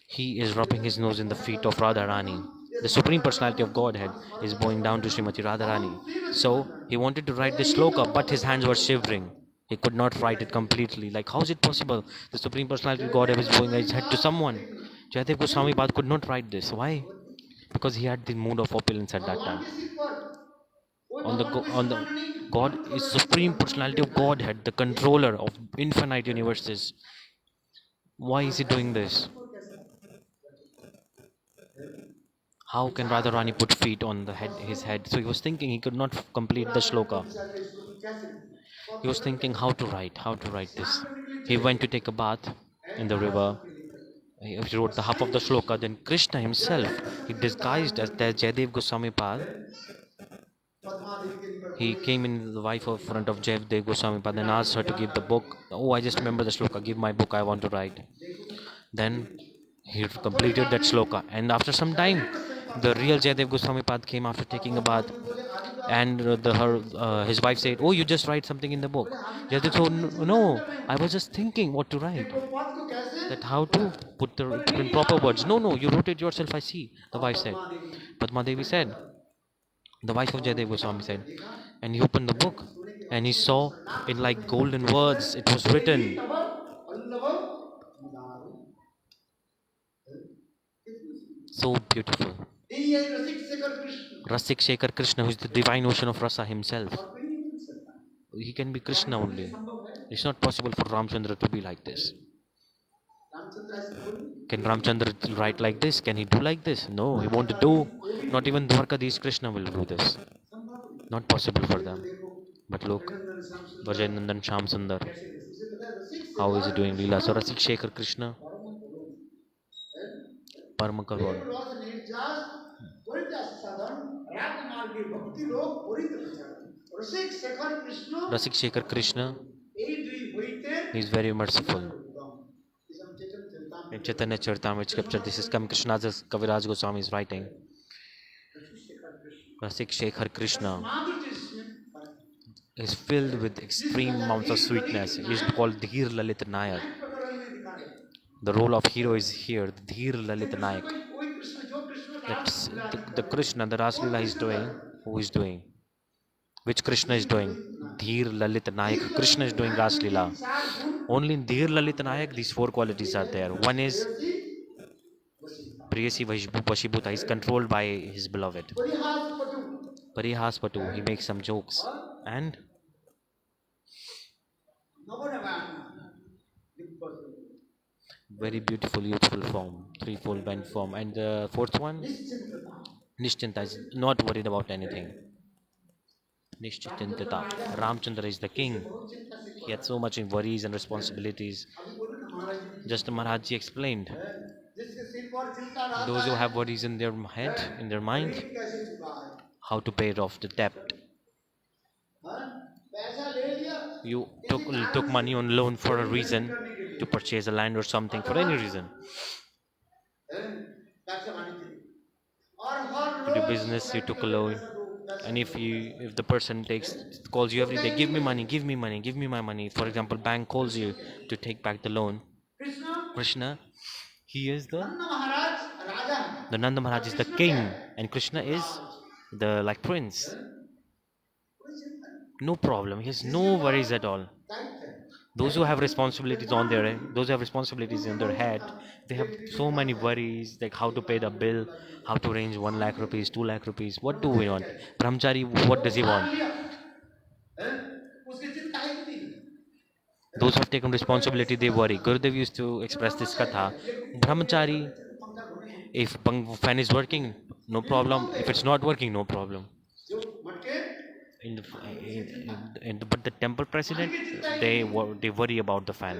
He is rubbing his nose in the feet of Radharani. The Supreme Personality of Godhead is bowing down to Srimati Radharani. So he wanted to write this shloka, but his hands were shivering. He could not write it completely. Like, how is it possible? The Supreme Personality of Godhead is bowing his head to someone. Jayadev Goswami Pad could not write this. Why? Because he had the mood of opulence at that time. On the God is Supreme Personality of Godhead, the controller of infinite universes. Why is he doing this? How can Radharani put feet on his head? So he was thinking he could not complete the shloka. He was thinking how to write this. He went to take a bath in the river. He wrote the half of the shloka. Then Krishna himself, he disguised as Jayadev Goswami Pad. He came in the wife of front of Jayadev Goswami Pad and asked her to give the book. Oh, I just remember the shloka. Give my book. I want to write. Then he completed that shloka. And after some time, the real Jayadev Goswami Pad came after taking a bath. And his wife said, "Oh, you just write something in the book." Jayadev said, "No, I was just thinking what to write. That how to put in proper words." No, you wrote it yourself, I see. The wife said. Padma Devi said, the wife of Jayadev Goswami said, and he opened the book and he saw in like golden words it was written. So beautiful. Rasik Shekhar Krishna, who is the divine ocean of rasa himself. He can be Krishna only. It's not possible for Ramchandra to be like this. Can Ramchandra write like this? Can he do like this? No, he won't do. Not even Dwarkadish Krishna will do this. Not possible for them. But look, Vajayanandan Sham Sundar, how is he doing Leela? So Rasik Shekhar Krishna, Parma Karwan. Rasik Shekhar Krishna, he is very merciful. In Chaitanya Charitamrita scripture, this is Krishnadas Kaviraj Goswami is writing. Rasik Shekhar Krishna is filled with extreme amounts of sweetness. He is called dhira-lalita-naiyaka. The role of hero is here, the dhira-lalita-naiyaka. वही कृष्ण जो Krishna That's Raslila the दिखाते हैं, Krishna, the rasa-lila कौन he's Krishna doing. कर Who is doing? Which Krishna is धीर doing? Lalit Dhira-lalita-naiyaka. धीर Krishna is Lalit doing नायक में rasa-lila. ये चार गुण Only in भगवान dhira-lalita-naiyaka में these four qualities एक are है there. One is Preyasi वशीता Priyasi Vashibhuta. He's controlled by his beloved. परिहास पटु Parihaspatu. He makes some jokes. और And नवनवान दिग्वसु very beautiful, youthful form. Threefold bent form. And the fourth one? निश्चिंतता Nishchinta is not worried about anything. Ramchandra Nishchintata. राजा है, Ramchandra is the इससे king. बहुत चिंता से He पड़ा had so much in worries and responsibilities. अभी बोलो ना महाराज जी की Just Maharaj ji explained. है, जिसके सिर पर चिंता रहता Those who है have worries in their head, in their mind, ऋण कैसे चुका है how to pay it off the debt. हाँ? पैसा ले लिया You किसी कारण took से money on loan for a कोई इन्वेस्ट reason, करने के लिए to purchase a land or something, for अथवा any reason. हैं, पैसे वाणी थी और हर To do rose business, you व्यक्ति took a को loan. पैसा दो पैसा And दो if the person calls you every day, give me money, give me money, give me my money. For example, bank calls you to take back the loan. Krishna Krishna, he is नंद महाराज राजा है the Nanda और Maharaj is the Krishna क्या king, है and Krishna is Raj the like prince. हैं? कोई चिंता नहीं No problem. He has no जिसके worries pass at all. दायित्व है Those who have दायित्व responsibilities on their those who have responsibilities उनसे in their बहुत head, चिंता they have एक दीदी so many दास है worries, like how to pay the bill, how to arrange 1 lakh rupees, 2 lakh rupees. What do we Brahmachari want? क्या है Brahmachari, what जो does he भाग want? लिया हैं? उसकी चिंता ही नहीं Those who have taken गुरुदेव ने responsibility, इस they कथा worry. सुनाई Gurudev used to जो express this ब्रह्मचारी katha. है लेकिन वो ये Brahmachari, करता चलो पंखा घूमे घूमे if fan is working, no bill problem. कौन If it's देगा not working, no problem. जो मटके In the, उसकी चिंता but the temple पानी president, की चिंता ही नहीं they worry about the fan.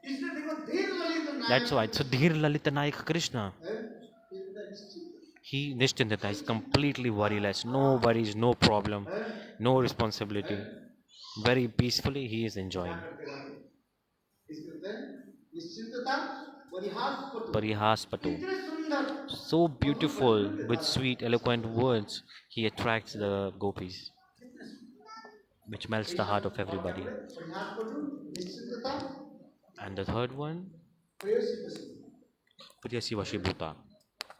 इसने देखो धीर Lalit That's why. Nayak So dhira-lalita-naiyaka Krishna, हैं? ये बड़ा निश्चित he Nishtindata is कोई चिंता completely worryless. No worries, no problem, हैं? no responsibility. हैं? Very peacefully he is क्या enjoying. करते रहते इसके कहते हैं निश्चिंतता परिहास पटु Parihaspatu. इतने सुंदर So मधुर beautiful वचनों के with द्वारा sweet, eloquent words, he attracts the gopis, कितने सुंदर which melts the heart of और क्या everybody. बोले परिहास पटु निश्चिंतता And the third one, प्रेयसी वस्तु Priyasi Vashibhuta,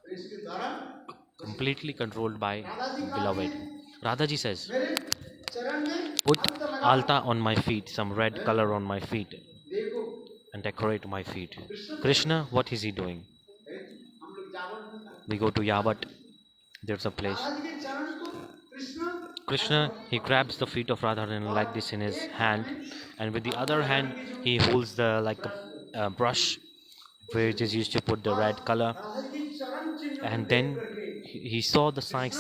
प्रेयसी के द्वारा completely controlled by Radha ji कहते beloved. हैं Radhaji says, मेरे चरण में put अंत लगा alta on my feet, some red color on my feet, देखो and decorate my feet. Krishna Krishna, what is he doing? हम लोग जावट में था We go to Yavat, there's a place. Radha ji के चरण को Krishna Krishna, he grabs the feet of Radharani like this in his hand, and with the other hand, he holds the like a brush, which is used to put the red color. Radha ji के चरण चिन्ह को And देख then करके he saw the signs,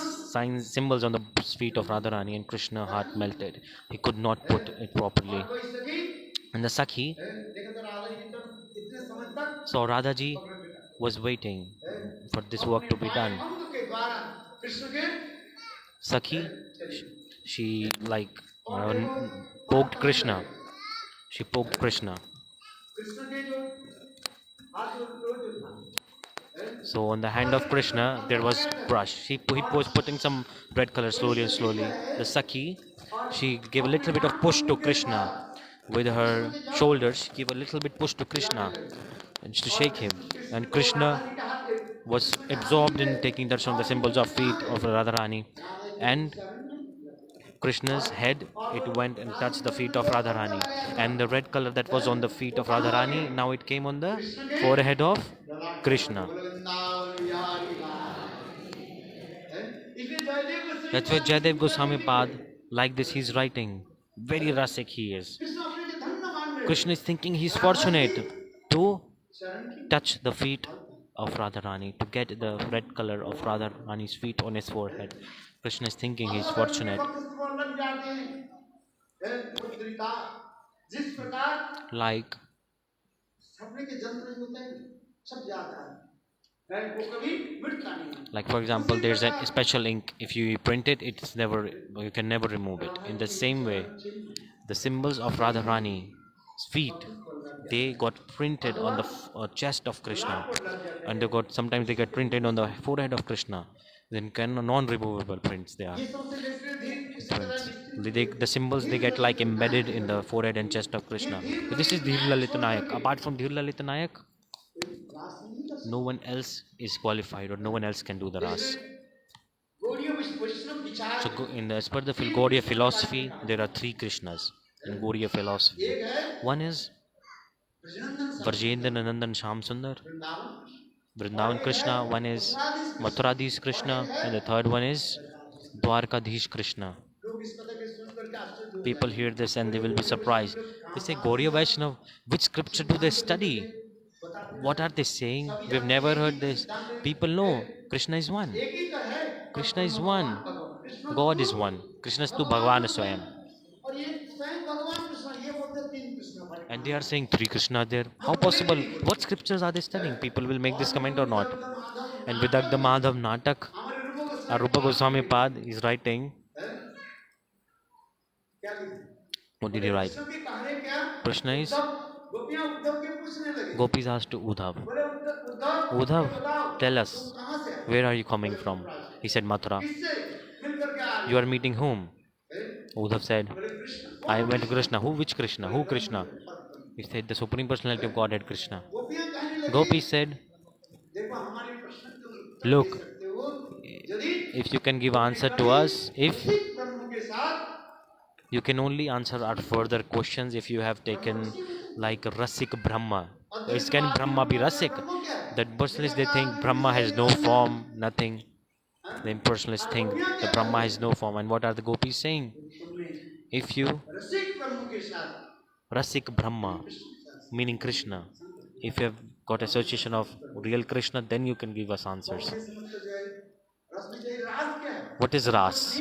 symbols on the feet of Radharani, and Krishna heart melted. He could not put it properly. और कोई सखी And the Sakhi देखो तो राधा जी के चरण इतने समय तक saw Radhaji पकड़ के रखा was waiting for this और work to अपने be बाएं done. अंग के द्वारा कृष्ण के Sakhi, चलिए she like और देखो poked बात Krishna. करें। She poked Krishna. कृष्ण के जो हाथ जो था So on the hand of Krishna there was brush. He was putting some red color slowly and slowly. The Sakhi, she gave a little bit of push to Krishna with her shoulders. She gave a little bit push to Krishna and to shake him. And Krishna was absorbed in taking darshan, the symbols of feet of Radharani. And Krishna's head, it went and touched the feet of Radharani. And the red color that was on the feet of Radharani, now it came on the forehead of Krishna. That's why Jayadev Goswami Pad, like this, he's writing. Very rasik he is. Krishna is thinking he's fortunate to touch the feet of Radharani, to get the red color of Radharani's feet on his forehead. Krishna is thinking he's fortunate. जिस प्रकार Like छपने के यंत्र जो होते हैं सब जाता है वो कभी मिटता नहीं Like for example, there's a special ink. If you print it, it's never, you can never remove it. In the same way, the symbols of Radharani's feet, they got printed on the chest of Krishna, and they got sometimes they get printed on the forehead of Krishna. Then non-removable prints they are. ये सबसे जैसे धीर Prints. The symbols they get like embedded in the forehead and chest of Krishna. So this is dhira-lalita-naiyaka. Apart from dhira-lalita-naiyaka, rasa-lila No one else is qualified or no one else can do the ras. So as per the Gaudiya philosophy, there are three Krishnas in Gaudiya philosophy. One is Vrjendra Nandan Sham Sundar, Vrindavan Krishna. One is Mathuradhish Krishna, and the third one is Dwarkadhish Krishna. People hear this and they will be surprised. They say, Gaudiya Vaishnava, which scripture do they study? What are they saying? We've never heard this. People know Krishna is one. Krishna is one. God is one. Krishna is tu Bhagavan Swayam. And they are saying three Krishna are there. How possible? What scriptures are they studying? People will make this comment or not. And Vidagdha Madhav Natak, Rupa Goswami Pad is writing. What did he write? Krishna is Gopis asked to Uddhav. Uddhav, tell us, where are you coming from? He said, Mathura. You are meeting whom? Uddhav said, I went to Krishna. Who? Which Krishna? Who Krishna? He said, the Supreme Personality of Godhead, Krishna. Gopi said, look, if you can give answer to us, if you can only answer our further questions if you have taken like Rasik Brahma. Is can Brahma be Rasik? The personalists they think Brahma has no form, nothing. The impersonalists think the Brahma has no form. And what are the gopis saying? If you Rasik Brahma, meaning Krishna, if you have got association of real Krishna, then you can give us answers. What is Ras?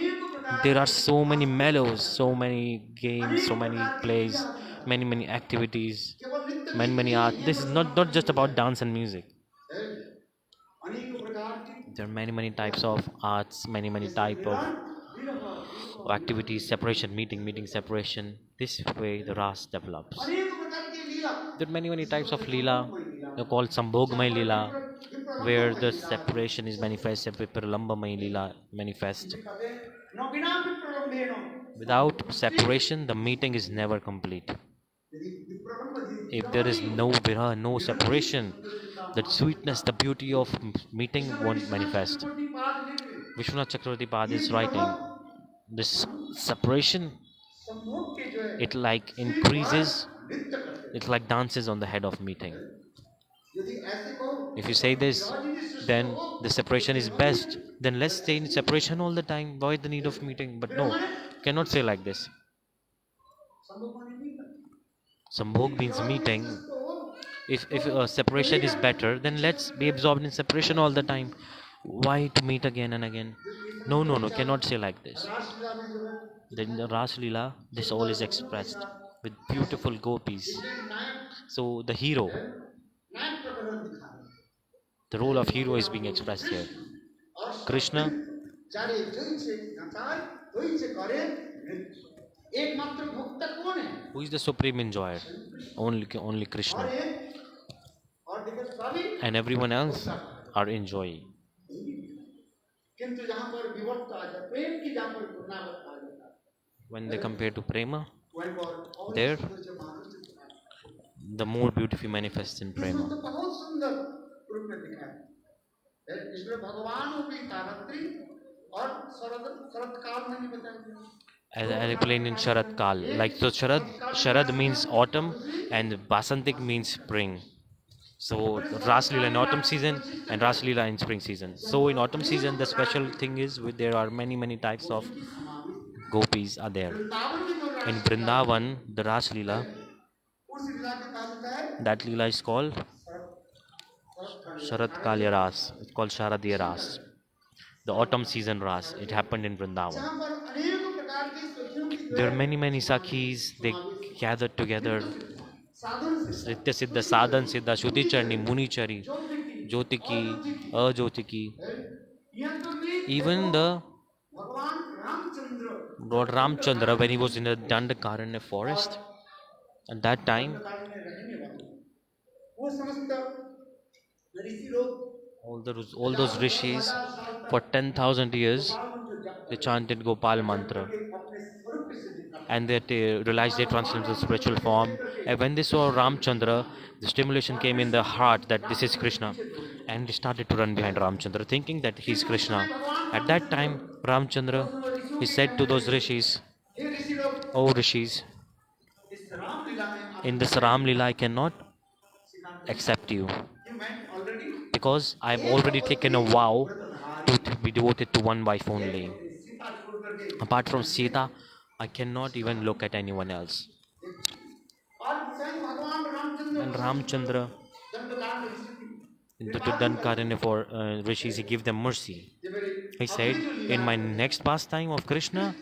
There are so many mellows, so many games, so many plays, many activities, many art. This is not just about dance and music. There are many types of arts, many type of activities, separation, meeting, separation. This way the ras develops. There are many types of lila. They're called Sambhogmay lila, where the separation is manifest. Pralambamay lila manifest. Without separation, the meeting is never complete. If there is no viraha, no separation, the sweetness, the beauty of meeting won't manifest. Vishwanath Chakravarti Pad is writing, this separation, it like increases, it like dances on the head of meeting. If you say this, then the separation is best, then let's stay in separation all the time, avoid the need of meeting. But no, cannot say like this. Sambhog means meeting. If separation is better, then let's be absorbed in separation all the time. Why to meet again and again? No, cannot say like this. Then in the rasa-lila, this all is expressed with beautiful gopis. So the hero, the role of hero is being expressed here. Krishna, who is the supreme enjoyer? Only Krishna. And everyone else are enjoying. When they compare to Prema, there the more beauty manifests in Prema. As I explained in Sharad Kal, like so Sharad means autumn and Basantik means spring. So Ras-lila in autumn season and Ras-lila in spring season. So in autumn season, the special thing is there are many types of gopis are there. In Vrindavan, the Ras-lila, that lila is called Sharad Kalya Ras. It's called Sharadiya Ras. The autumn season Ras. It happened in Vrindavan. There are many Sakhis. They gathered together. Nitya Siddha, Sadhan Siddha, Shuddhi Charni, Muni Chari, Jyotiki, Ajyotiki. Even the Lord Ramchandra, when he was in the Dandakaranya forest, at that time, all those rishis, for 10,000 years, they chanted Gopal mantra. and they realized they transcended the spiritual form. And when they saw Ramchandra, the stimulation came in the heart that this is Krishna, and they started to run behind Ramchandra, thinking that he's Krishna. At that time, Ramchandra, he said to those rishis, "Oh rishis, in this Ram Lila, I cannot accept you because I've already taken a vow to be devoted to one wife only. Apart from Sita, I cannot even look at anyone else." And Ramchandra, to Dankaranya for rishis, he gave them mercy. He said, in my next pastime of Krishna,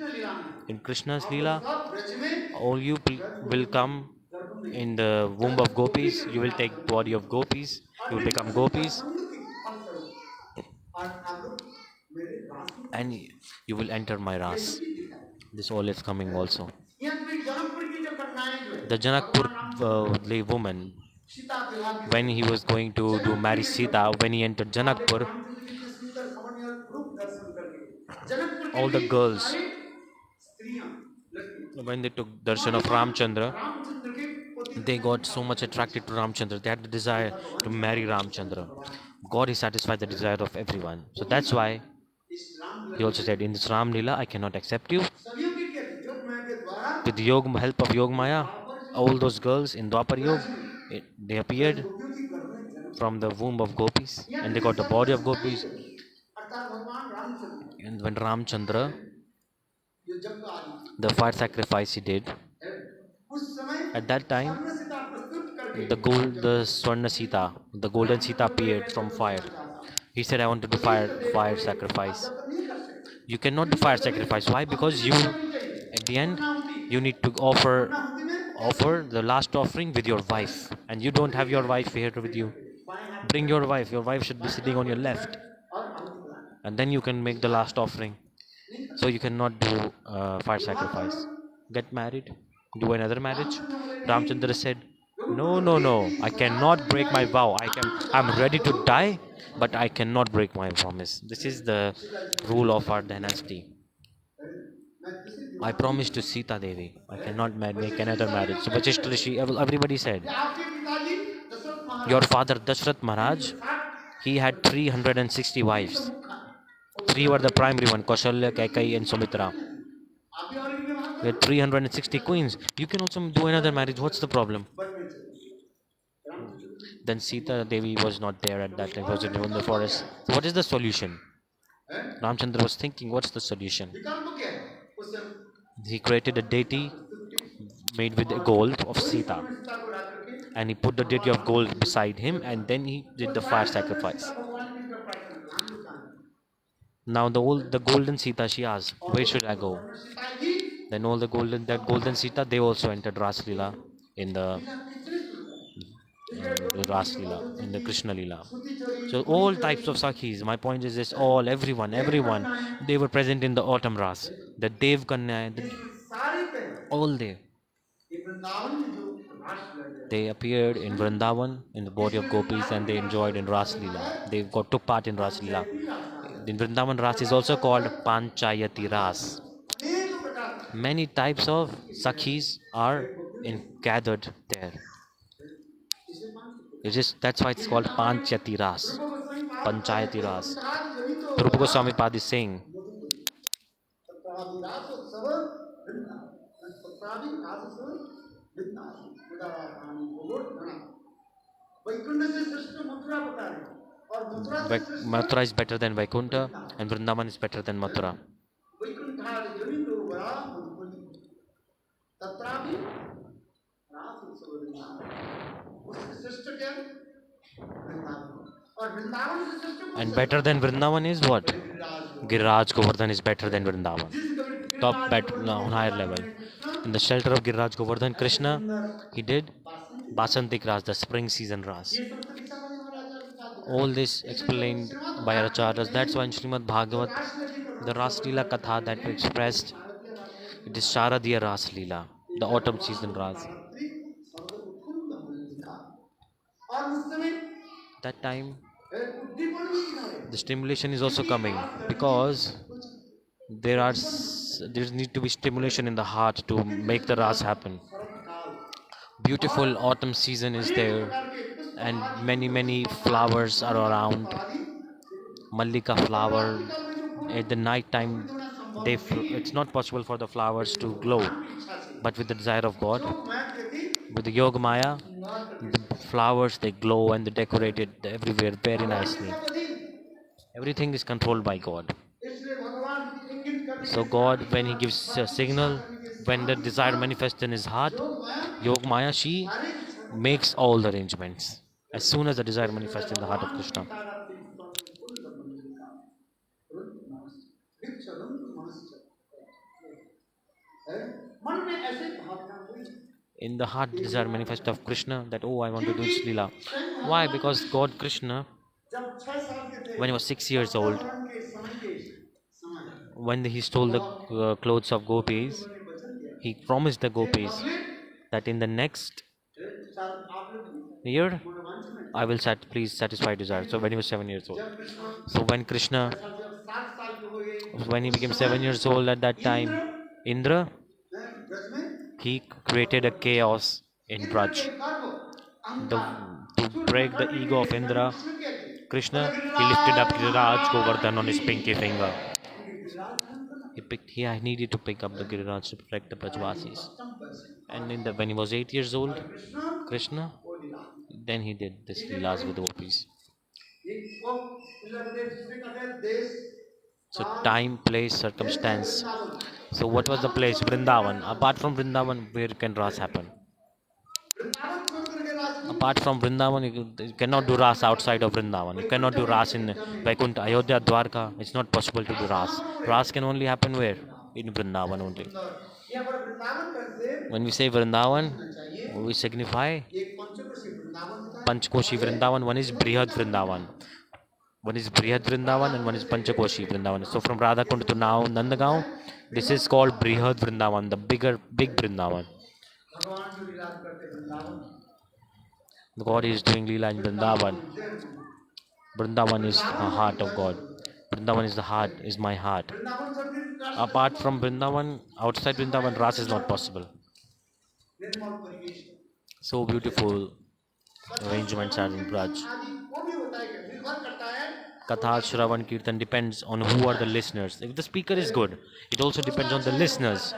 in Krishna's Leela, all you will come in the womb of gopis, you will take body of gopis, you will become gopis, and you will enter my ras. This all is coming also. The Janakpur woman, when he was going to do marry Sita, when he entered Janakpur, all the girls, when they took darshan of Ramchandra, they got so much attracted to Ramchandra. They had the desire to marry Ramchandra. God is satisfied the desire of everyone. So that's why he also said, in this Ram Lila, I cannot accept you. With the help of Yog Maya, all those girls in Dwapar Yog, they appeared from the womb of gopis and they got the body of gopis. And when Ramchandra, the fire sacrifice he did, at that time, the Swarna Sita, the golden Sita appeared from fire. He said, I want to do fire sacrifice. You cannot do fire sacrifice. Why? Because you, at the end, you need to offer the last offering with your wife, and you don't have your wife here with you. Bring your wife. Your wife should be sitting on your left, and then you can make the last offering. So you cannot do fire sacrifice. Get married, do another marriage. Ramchandra said, no, no, no, I cannot break my vow. I'm ready to die, but I cannot break my promise. This is the rule of our dynasty. I promised to Sita Devi, I cannot make another marriage. So Vachishta Rishi, everybody said, your father Dashrath Maharaj, he had 360 wives. Three were the primary one, Kaushalya, Kaikai and Sumitra. We had 360 queens. You can also do another marriage. What's the problem? Then Sita Devi was not there at that time. She was in the forest. So what is the solution? Ramchandra was thinking, what's the solution? He created a deity made with gold of Sita. And he put the deity of gold beside him and then he did the fire sacrifice. Now the golden Sita, she asked, where should I go? Then all the golden Sita, they also entered Rasalila in the Rasalila, in the Krishna Lila. So all types of Sakhis, my point is this, everyone, they were present in the autumn Ras. The Dev Kanya, all they appeared in Vrindavan in the body of gopis and they enjoyed in Rasalila. They took part in Rasalila. In Vrindavan Ras is also called Panchayati Ras. Many types of Sakhis are gathered there. That's why it's called Panchayati Ras. Panchayati Ras. Rupa Goswami Pad is saying, Mathura is better than Vaikuntha and Vrindavan is better than Mathura. And better than Vrindavan is what? Giriraj Govardhan is better than Vrindavan. Top better on higher level. In the shelter of Giriraj Govardhan, Krishna, he did Basantik Ras, the spring season Ras. All this explained by our acharyas. That's why in Srimad Bhagavat, the Ras-lila Katha that we expressed, it is Sharadiya Ras-lila, the autumn season Ras. That time, the stimulation is also coming because there are there need to be stimulation in the heart to make the ras happen. Beautiful autumn season is there, and many flowers are around. Mallika flower. At the night time, it's not possible for the flowers to glow, but with the desire of God, with the Yoga Maya, the flowers they glow and they decorate it everywhere very nicely. Everything is controlled by God. So God, when He gives a signal, when the desire manifests in His heart, Yoga Maya, she makes all the arrangements. As soon as the desire manifests in the heart of Krishna. In the heart, the desire manifest of Krishna that, oh, I want to do this Leela. Why? Because God Krishna, when he was 6 years old, when he stole the clothes of gopis, he promised the gopis that in the next year I will please satisfy desire. So when he was 7 years old. So when Krishna, when he became 7 years old at that time, Indra, he created a chaos in Braj. To break the ego of Indra, Krishna, he lifted up Giriraj Govardhan on his pinky finger. He needed to pick up the Giriraj to protect the Brajvasis. And when he was 8 years old, Krishna, then he did this Leelas with the gopis. So time, place, circumstance. So what was the place? Vrindavan. Apart from Vrindavan, where can Ras happen? Apart from Vrindavan, you cannot do Ras outside of Vrindavan. You cannot do Ras in Vaikuntha, Ayodhya, Dwarka. It's not possible to do Ras. Ras can only happen where? In Vrindavan only. When we say Vrindavan, we signify Panchkoshi Vrindavan. One is Brihad Vrindavan. One is Brihad Vrindavan and one is Panchakoshi Vrindavan. So from Radhakund to now Nandagaon, this is called Brihad Vrindavan, the big Vrindavan. God is doing Leela in Vrindavan. Vrindavan is the heart of God. Vrindavan is the heart, is my heart. Apart from Vrindavan, outside Vrindavan, Ras is not possible. So beautiful arrangements are in Braj. Katha, Shravan, Kirtan depends on who are the listeners. If the speaker is good, it also depends on the listeners.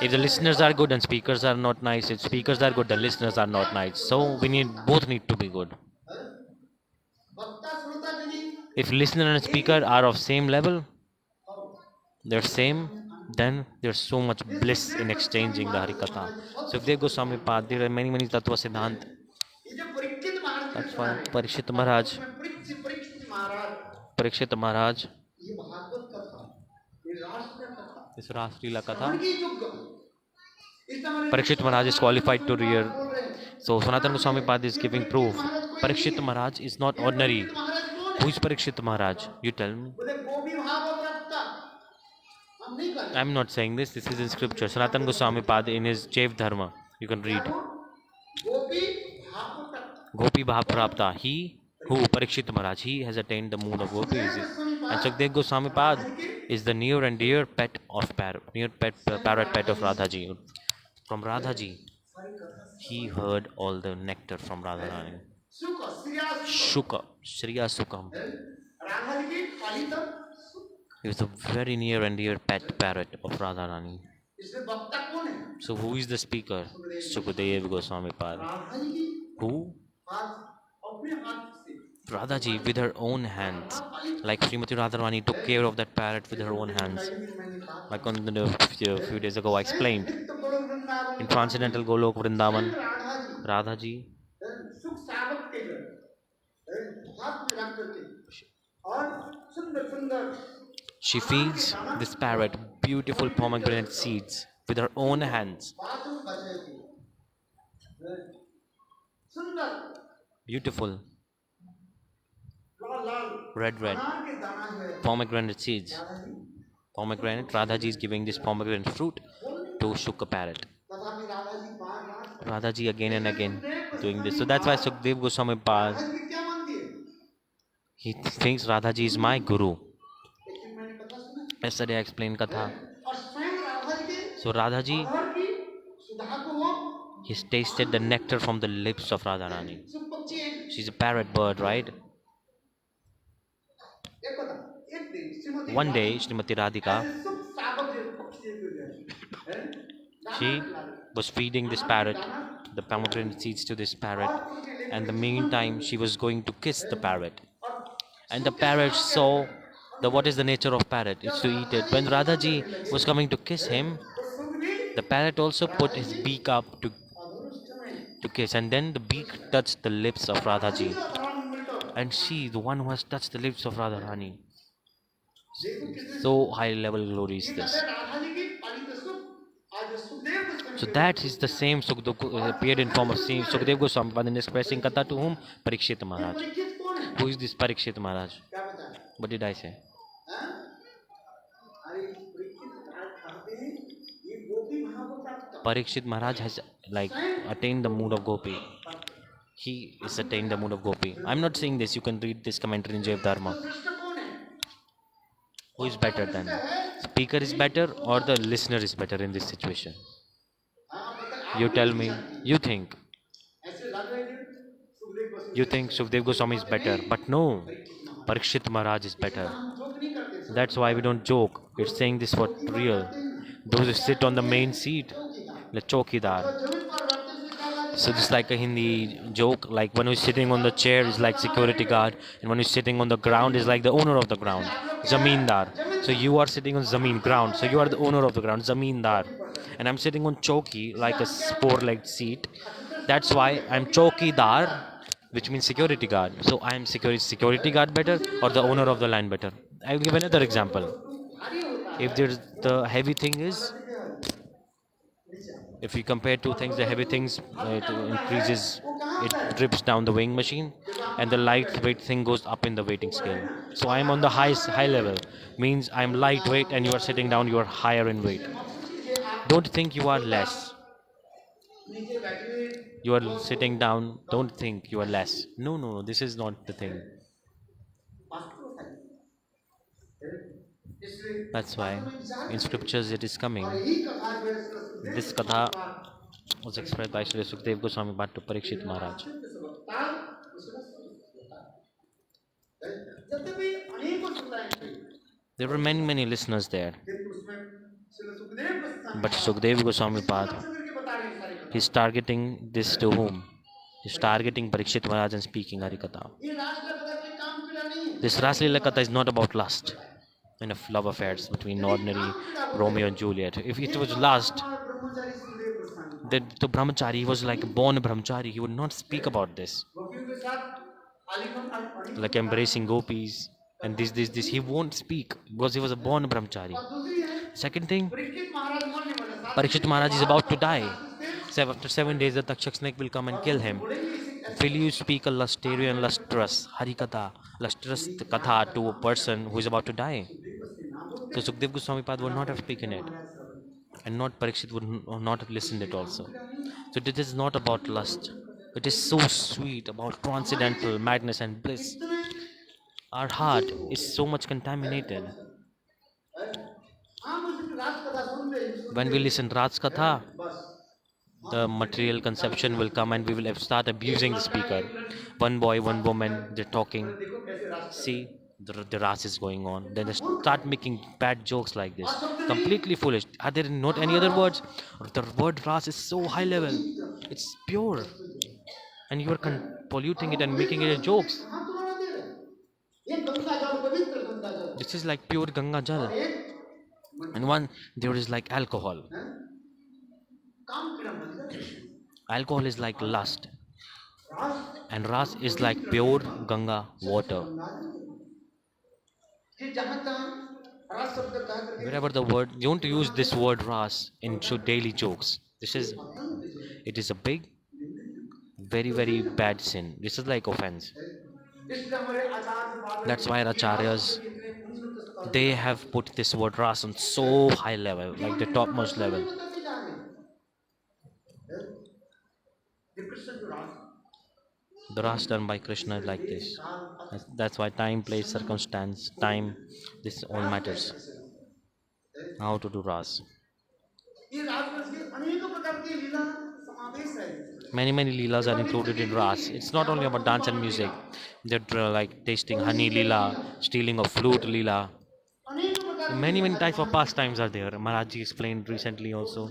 If the listeners are good and speakers are not nice, if speakers are good, the listeners are not nice. So both need to be good. If listener and speaker are of same level, they're same, then there's so much bliss in exchanging the Harikatha. So if they go Swami Pad, there are many Tattva Siddhant. That's why Parikshit Maharaj, this rasa-lila Katha, Parikshit Maharaj is qualified to rear. So Sanatana Goswami Pad is giving proof. Parikshit Maharaj is not ordinary. Who is Parikshit Maharaj? You tell me. I'm not saying this. This is in scripture. Sanatana Goswami Pad in his Chev Dharma. You can read. Gopi Bhav Prapta. He who Parikshit Maharaj, he has attained the moon of gopis. And Sukdev Goswami Pad is the near and dear pet of parrot pet of Radhaji. From Radhaji, he heard all the nectar from Radharani. Shuka, Shriya Sukam. He was a very near and dear pet parrot of Radharani. So who is the speaker? Sukadev Goswami Pad. Who? Radhaji with her own hands. Like Srimati Radharani took care of that parrot with her own hands. Like on a few days ago I explained. In Transcendental Golok Vrindavan, Radhaji she feeds this parrot beautiful pomegranate seeds with her own hands. Beautiful. Red pomegranate seeds. Pomegranate, Radhaji is giving this pomegranate fruit to Shuka parrot. Radhaji again and again doing this. So that's why Sukdev Goswami Pad, he thinks Radhaji is my guru. Yesterday I explained Katha. और स्वयं राधा जी के So Radha ji, अधर की सुधा को वो he tasted the nectar from the lips of Radharani. सुख पक्षी है। She's a parrot bird, right? एक बता, एक दिन Shrimati One day, Radhika Srimati Radhika, ऐसे सुख सागर जो पक्षी को जो है दाना she खिला रही was feeding this खाना parrot दाना the pomegranate seeds to this parrot, और उनके लिए and the बड़ी सुमन meantime कर she was going to kiss the parrot. और And the सुख के parrot साथ क्या saw करता the what is the nature of parrot? It's जब to eat Radha it. Ji When Suman Radhaji करने लगे was coming to kiss him, तो सुख भी the parrot also put Radha his ji beak up अधरुष्ट में to kiss, and then the beak touched the lips of Radha ji Radhaji. का धारण मिलता And she, the one who has touched the lips of Radharani. देखो कितने So high level glory is ये this. कहते हैं राधा जी की पालित सुख आज सुखदेव गोस्वामी So के that is the same Sukdev appeared in form of same Sukdev Goswami Padan expressing Katha to whom? Parikshit ये Maharaj. परीक्षित कौन है Who is this Parikshit Maharaj? क्या पता है What did I say? हाँ? अरे परीक्षित राज कहते हैं ये गोपी भाव को प्राप्त कर Parikshit Maharaj has like attained the mood of Gopi. He is attained the mood of Gopi. I'm not saying this. You can read this commentary in Jaiv Dharma. तो श्रेष्ठ कौन है Who is वक्ता better श्रेष्ठ than? है Speaker is better or the listener is better in this situation? हाँ पता You आपकी tell इच्छा me. थी You think. ऐसे लग रहे थे Sukhdev Goswami You think Sukdev Goswami is better. But no. Parikshit Maharaj Parikshit Maharaj is इसलिए better. तो हम जोक नहीं करते सब That's why we don't joke. It's saying this for चौकी पर real. बैठते हैं Those who क्या sit on the कहते हैं main seat, चौकीदार the chokidar. जो जमीन पर बैठते हैं क्या कहते So हैं just like a Hindi joke, like one who's sitting on the chair is like security guard, and one who's sitting on the ground is like the owner of the ground, zamindar. So you are sitting on zameen ground, so you are the owner of the ground, zamindar. And I'm sitting on choki like a four-legged seat. That's why I'm chokidar, which means security guard. So I'm security guard better or the owner of the land better? I'll give another example. भारी होता If है there's the heavy thing is, नीचे if we compare two things, the heavy things it increases, वो कहाँ it पर है drips down the weighing machine, and the lightweight thing goes up in the weighting scale. So I'm on the high level, means I'm lightweight, and you are sitting down, you are higher in weight. आप सोचिए आप Don't think you are less. नीचे बैठे हुए You are sitting down. Don't think you are less. No, no, no. This is not the thing. वास्तव है इसलिए That's why वास्तव में विचार in करें scriptures it is coming. और यही कथा जो है Sukhdev This katha was expressed by Sri Sukdev Goswami Bhatt to Parikshit Maharaj. यद्यपि अनेकों श्रोताएं थे There were many listeners there, किंतु उसमें Shri Sukhdev Goswami but Sukdev Goswami इसको Bhatt, लक्ष्य करके बता रहे हैं सारी कथा he's targeting this to whom? He's targeting Parikshit Maharaj and speaking Harikatha. ये राष्ट्र कथा कोई काम पीड़ा नहीं है This rasa-lila katha is not about lust and of love affairs between ordinary Romeo and Juliet. If it was lust, हमारा ब्रह्मचारी Sukhdev Goswami then the brahmachari, he was like a born brahmachari. He would not speak about this. गोपियों के साथ आलिंगन Like embracing gopis and this. He won't speak because he was a born brahmachari. और दूसरी है Second thing, Parikshit महाराज मरने वाले साथ Parikshit Maharaj is about to die. After 7 days, the Takshak snake will come and kill him. Will you speak a lusterian, lustrous Harikatha, lustrous katha to a person who is about to die? So Sukdev Goswami Pad would not have spoken it. And not Parikshit would not have listened it also. So it is not about lust. It is so sweet about transcendental madness and bliss. Our heart is so much contaminated. हम उस रात कथा सुनते हैं When we listen Raj Katha, बस the material conception will come and we will start abusing the speaker. One boy, one woman, they're talking. देखो कैसे रात See, the ras is going on. Then they start making bad jokes like this. Completely foolish. Are there not any other words? The word ras is so high level. It's pure. And you are polluting it and making it jokes. कहाँ तुलना दे रहे ये गंगा जल पवित्र गंगा जल This is like pure Ganga Jal. And one, there is like alcohol. काम कीड़ा बन जाता Alcohol is like lust. रास And ras is like pure Ganga water. कि जहाँ तहाँ रास शब्द कहा करके Wherever the word, don't use this word ras in daily jokes. It is a big, very bad sin. This is like offense. इसलिए हमारे आचार्य बाबा That's why our acharyas, इतने उन्नत स्तर they have put this word ras on so high level, like the topmost level. बताते जा रहे हैं ये कृष्ण जो रास The ras done by Krishna is like this. That's why time, place, circumstance, time, this all matters. how to do ras. ये राजरस के अनेक प्रकार की लीला समावेश है Many leelas are included in ras. It's not only about dance and music. They're like tasting honey lila, stealing of flute lila. अनेक प्रकार की Many लीला types of भगवान pastimes are there. Maharaj explained recently also.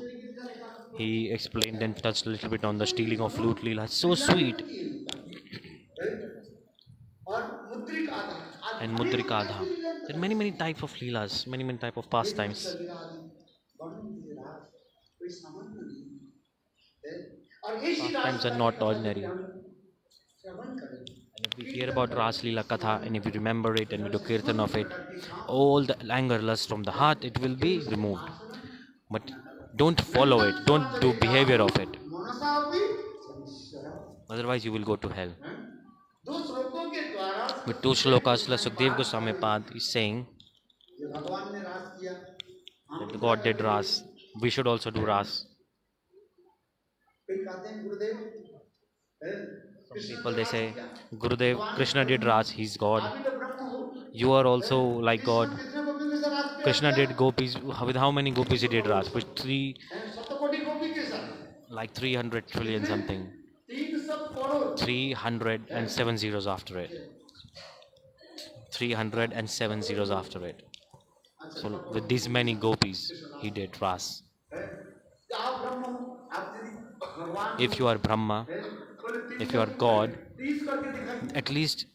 He explained and touched a little bit on the stealing of flute lila. It's so sweet. और Mudryk आधा आज And अनेक प्रकार mudrikadha. की लीला There are many types of leelas, many type of pastimes. कोई सामान्य नहीं और ऐसी Pastimes are राजकथा की not कथा यदि ordinary. हम श्रवण करें And if we hear about Ras Leela Katha and if we remember it and we do kirtan of it, कीर्तन all the anger, lust from the heart, it will be removed. But don't follow it, don't do behavior of it. मनसा भी समीश्वर Otherwise, you will go to hell. दो श्लोकों के द्वारा With two shlokas, Sukdev Goswami Pad is saying जो भगवान ने रास किया that God did Ras. We should also do Ras. फिर कहते हैं गुरुदेव Some people they say, Gurudev, Krishna did Ras, he's God. आप भी तो ब्रह्म हो You are also like God. Krishna गोपी के साथ रास किया Krishna did gopis. With how many gopis he did Ras? With सप्तकोटि गोपी के साथ like 300 trillion something. 300 crore 307 zeros after it. 307 zeros after it. So with these many gopis, he did Ras. आप ब्रह्म हो आप यदि भगवान If you are Brahma, if you are God, 30 करके दिखाइए at least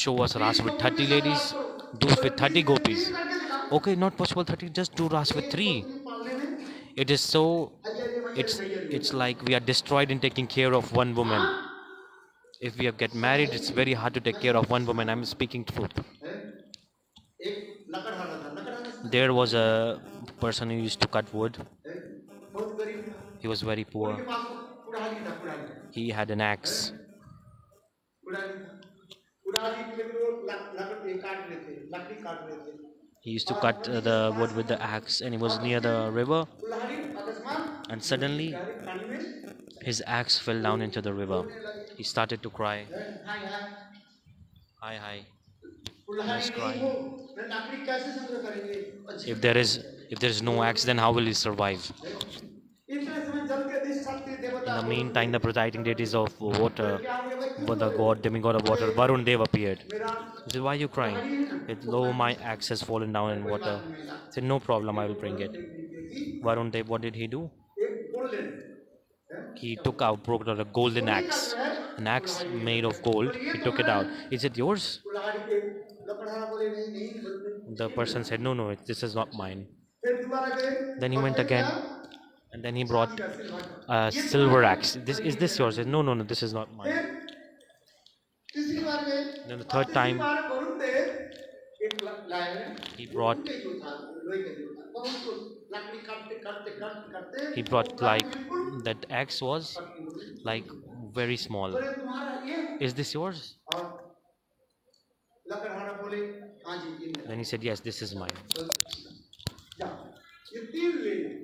show us Ras with 30 ladies. Do it with 30 gopis. Okay, not possible 30, just do Ras with 3. पालने में It is so, it's like we are destroyed in taking care of one woman. If we get married, it's very hard to take care of one woman. I'm speaking truth. एक लकड़हारा था लकड़हारा से There was a person who used to cut wood. बहुत गरीब था He was very उनके poor. पास कुड़ाली था कुड़ाली He had an axe. कुड़ाली था कुड़ाली के लिए वो लकड़ी काट लेते लकड़ी काट लेते He used to cut the wood with the axe and he was near the river कुल्हाड़ी अकस्मात and suddenly गहरे पानी में his axe fell down into the river. He started to cry. Hi hi Hi, hi. कुल्हाड़ी He's नहीं crying. हो मैं लकड़ी कैसे संग्रह करेंगे अच्छी If there is no axe, then how will he survive? इतने समय जल के अधिष्ठात्री In देवता the meantime, the presiding deities of water, the god, demigod of water, Varun Dev appeared. मेरा He said, why are you crying? He said, lo, my axe has fallen down in water. He said, no problem, I will bring it. Varun Dev, what did he do? एक golden He broke out a golden axe. An axe made of gold. He took it out. Is it yours? कुल्हाड़ी के लकड़हारा बोले नहीं नहीं बोलते The person said, no, this is not mine. फिर दोबारा गए Then he went again. And then he brought का सिलवट a silver axe. Is this yours? He said, no, this is not mine. फिर तीसरी बार गए Then the third तीसरी time, बार वरुण देव एक लाए he brought उनके जो था लोहे का जो था बहुत कुछ लकड़ी काटते काटते काटते काटते he brought like that axe was like very small. बोले तुम्हारा ये Is this yours? और लकड़हारा बोले हाँ जी ये मेरा Then he said, yes, this is mine. जा ये तीन ले लो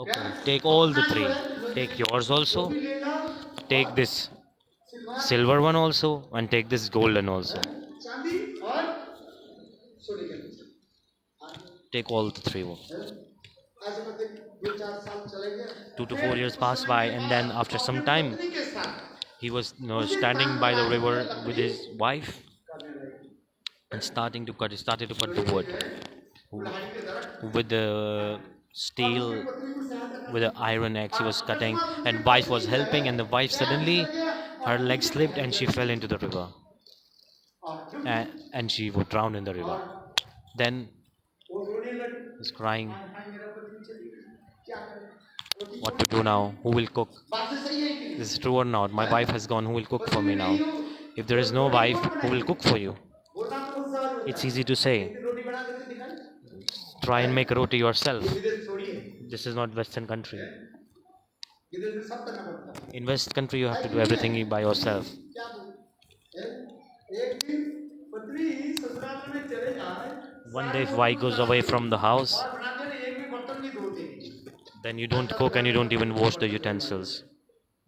Okay, take all the three. Take yours also. भी ले लो Take this सिलवट silver one also. And take this golden also. चांदी और सोने के पीछे Take all the three. ऐसे करते 2-4 साल चले गए 2 to 4 years passed by, and then after some time, पत्नी के साथ he was standing by the river with his wife करने लगे and started to cut the wood कुल्हाड़ी के दरख्त with the steel, पत्नी को सहायता with the iron axe he was cutting, and wife was helping, and the wife suddenly her leg slipped and she fell into the river, और and she would drown in the river. Then वो रोने लगी he was crying, हाय मेरा पति चली गई क्या करें what to do now? Who will cook? बात तो सही है कि This is true or not? My wife has gone. Who will cook for me now? If there is no wife, who will cook for you? बोलना तो बहुत सहज होता It's easy to say. है रोटी बना के दिखाई Try and make a roti yourself. विदेश थोड़ी है This is not Western country. विदेश में सब करना पड़ता है In West country, you have to do everything by yourself. क्या बोलूं एक दिन पत्नी ससुराल में चले जाए One day, if wife goes away from the house, और बनाते हैं एक भी बर्तन नहीं धोते then you don't cook and you don't even wash the utensils.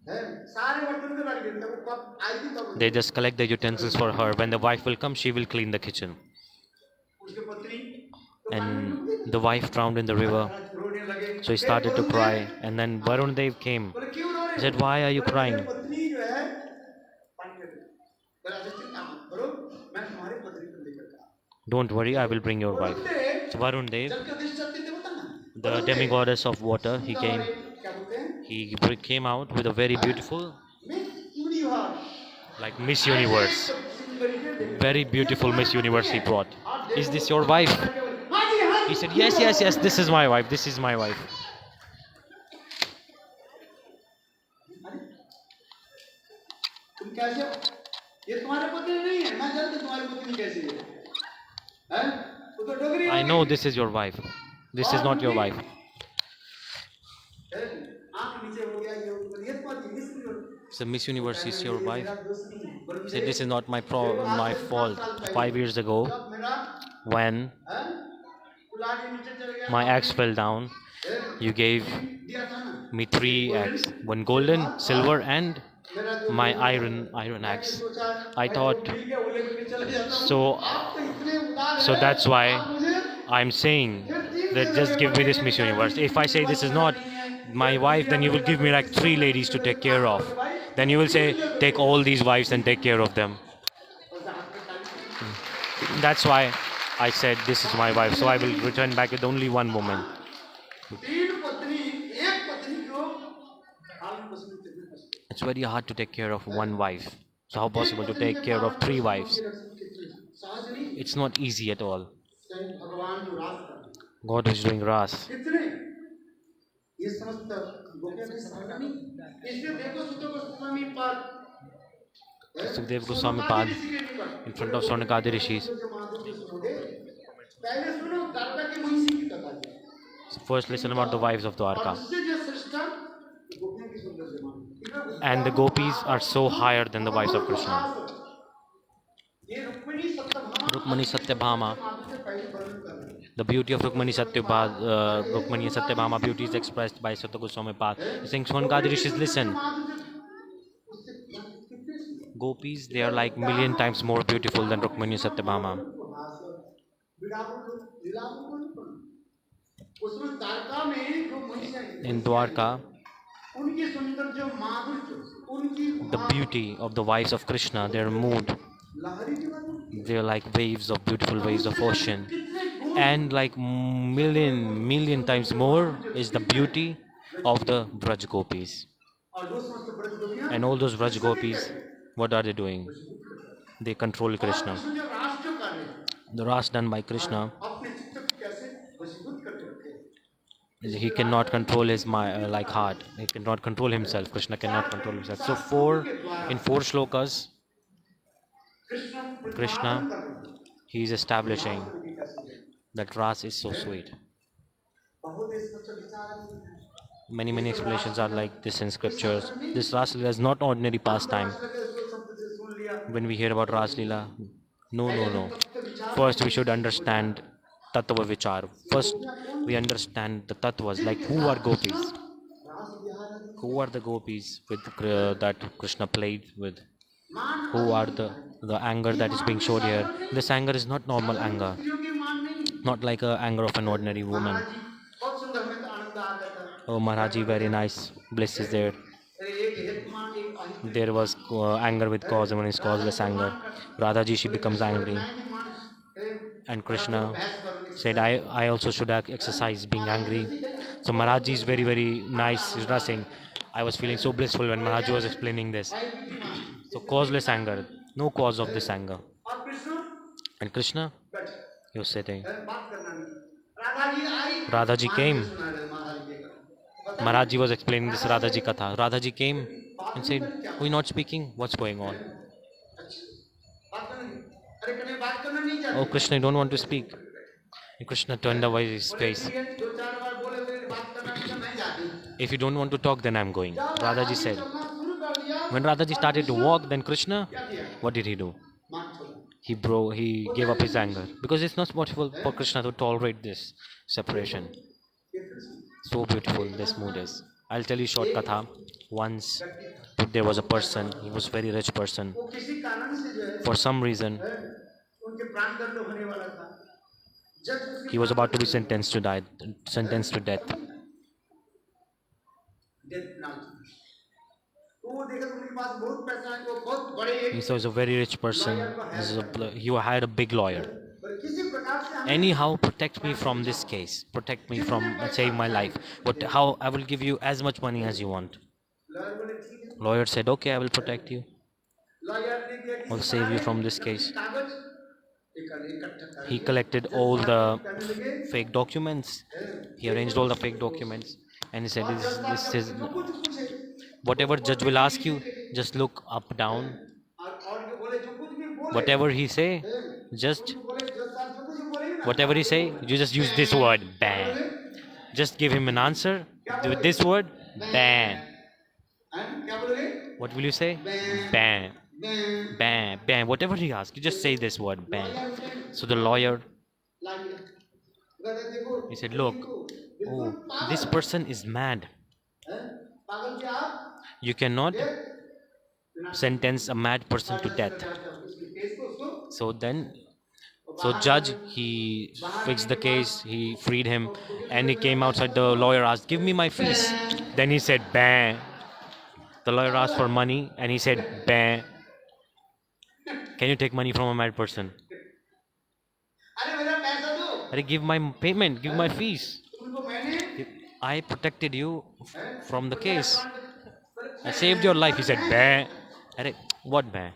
हैं सारे बर्तन के बारे में वो कब आएगी तब They just collect the utensils for her. When the wife will come, she will clean the kitchen. उसके पत्नी and the wife drowned in the river. So he started to cry, and then Varun Dev came. He said, "Why are you crying?" "Don't worry, I will bring your wife." So Varun Dev, the demigoddess of water, he came. He came out with a very beautiful, like Miss Universe. Very beautiful Miss Universe he brought. "Is this your wife?" He said, "Yes, yes, yes, this is my wife. This is my wife." "I know this is your wife. This is not your wife." So Miss Universe is your wife? He said, "This is not my fault. 5 years ago, when my axe fell down, you gave me 3 axes, one golden, silver, and my iron axe. I thought so. So that's why I'm saying that just give me this Miss Universe. If I say this is not my wife, then you will give me like 3 ladies to take care of. Then you will say, take all these wives and take care of them." That's why I said this is my wife. So I will return back with only one woman. It's very hard to take care of one wife. So how possible to take care of 3 wives? It's not easy at all. God is doing ras. Sukdev Goswami Pad in front of Swarnakadi Rishis. So first listen about the wives of Dwarka. And the gopis are so higher than the wives of Krishna. Rukmani Satyabhama. The beauty of Rukmani Satyabhama beauty is expressed by Sutta Goswami Pad. He's saying, Swarnakadi Rishis, listen. Gopis, they are like million times more beautiful than Rukmani Satyabhama. In Dwarka, the beauty of the wives of Krishna, their mood, they're like waves of beautiful waves of ocean. And like million times more is the beauty of the Braj Gopis. And all those Braj Gopis, what are they doing? They control Krishna. The ras done by Krishna, he cannot control his like heart. He cannot control himself. Krishna cannot control himself. So in four shlokas, Krishna, he is establishing that ras is so sweet. Many explanations are like this in scriptures. This rasa-lila is not ordinary pastime. When we hear about rasa-lila, no. First we should understand tattva vichar. First we understand the tattvas, like who are gopis? Who are the gopis with that Krishna played with? Who are the anger that is being showed here? This anger is not normal anger. Not like a anger of an ordinary woman. Oh, Maharaji, very nice. Bliss is there. There was anger with cause, and when it's causeless anger. Radhaji, she becomes angry. And Krishna said, I also should exercise being angry. So Maharaji is very nice. He's not saying, I was feeling so blissful when Maharaji was explaining this. So causeless anger, no cause of this anger. And Krishna, he was sitting. Radhaji came. Maharaji was explaining this Radhaji Katha. Radhaji came and said, "We're not speaking. What's going on?" "Oh, Krishna, I don't want to speak." And Krishna turned away his face. "If you don't want to talk, then I'm going," Radhaji said. When Radhaji started to walk, then Krishna, what did he do? He gave up his anger. Because it's not possible for Krishna to tolerate this separation. So beautiful this mood is. I'll tell you short katha. Once there was a person, he was very rich person. For some reason, He was about to be sentenced to die, sentenced to death. He was a very rich person. He hired a big lawyer. Anyhow, protect me from this case. Protect me from, save my life. How I will give you as much money as you want. Lawyer said, okay, I will protect you. I'll save you from this case. He collected all the fake documents. He arranged all the fake documents, and he said, this is whatever judge will ask you, just look up, down. Whatever he say, just whatever he say, you just use this word, bang. Just give him an answer with this word, bang. What will you say? Bang. Bang, bang. Whatever he asks, you just say this word, bang. So the lawyer, he said, look, oh, this person is mad. You cannot sentence a mad person to death. So judge, he fixed the case, he freed him, and he came outside. The lawyer asked, give me my fees. Then he said, bang. The lawyer asked for money, and he said, bang. Can you take money from a mad person? Give my payment, give my fees. I protected you from the case. I saved your life. He said, bang. What bang?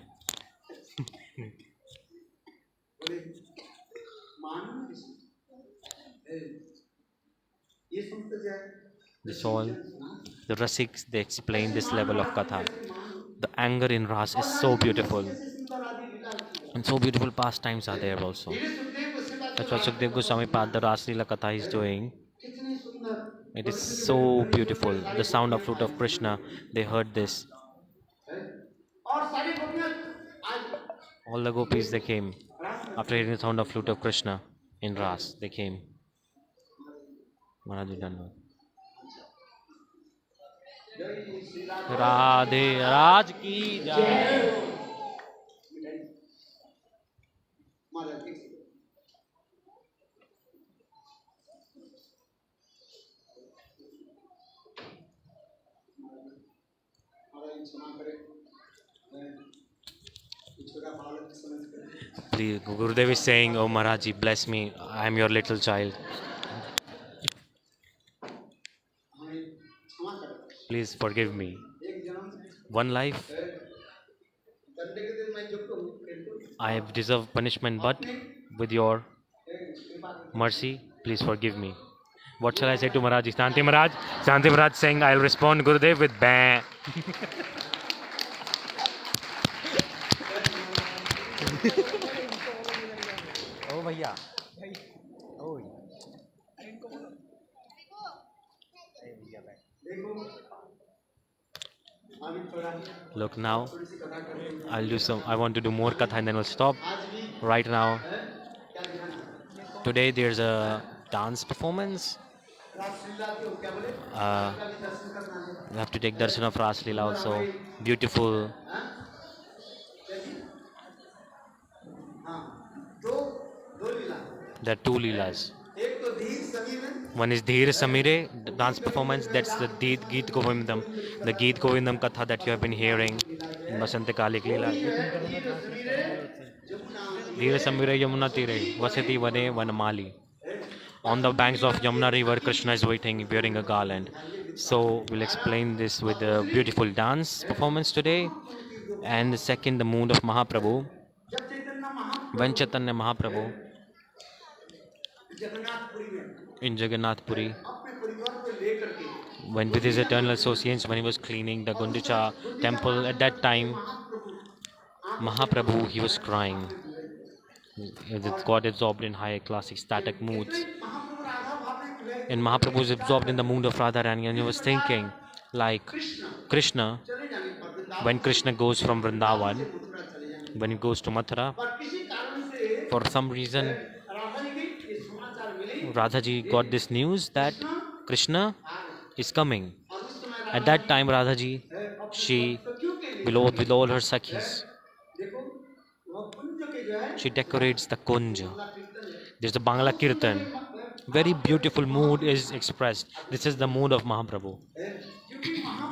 This all, the Rasiks, they explain this level of Katha. The anger in Ras is so beautiful. And so beautiful pastimes are there also. That's what Sukdev Goswami Pad, the rasa-lila Katha is doing. It is so beautiful. The sound of flute of Krishna, they heard this. All the gopis, they came. After hearing the sound of flute of Krishna in Ras, they came. Maharaj Dhanwad. Radhe Raj ki jai. Please, Gurudev is saying, oh Maharaji, bless me, I am your little child. Please forgive me. One life, I have deserved punishment, but with your mercy, please forgive me. What shall I say to Maharaji? Shanti Maharaj? Shanti Maharaj saying, I'll respond Gurudev with bang. Oh भैया. Oh. Look now, I want to do more katha and then we'll stop. Right now, today there's a dance performance. We have to take darshan of rasa-lila also. Beautiful. There are two leelas. One is dhira-lalita, dance performance. That's the Geet Govindam, the Geet Govindam katha that you have been hearing in Basante Kalik Leela. Dhira-lalita Yamuna Tire, Vasati Vane Vanamali. On the banks of Yamuna river, Krishna is waiting, wearing a garland. So we'll explain this with a beautiful dance performance today. And the second, the mood of Mahaprabhu. When Chaitanya Mahaprabhu in Jagannath Puri, when with his eternal associates, when he was cleaning the Gundicha temple, at that time, Mahaprabhu, he was crying. He got absorbed in high class ecstatic moods. And Mahaprabhu was absorbed in the mood of Radharani, and he was thinking, like Krishna, when Krishna goes from Vrindavan, when he goes to Mathura, for some reason, Radhaji got this news that Krishna is coming. At that time, Radhaji, she, with all her sakhis, she decorates the kunja. There's a Bangla Kirtan. Very beautiful mood is expressed. This is the mood of Mahaprabhu.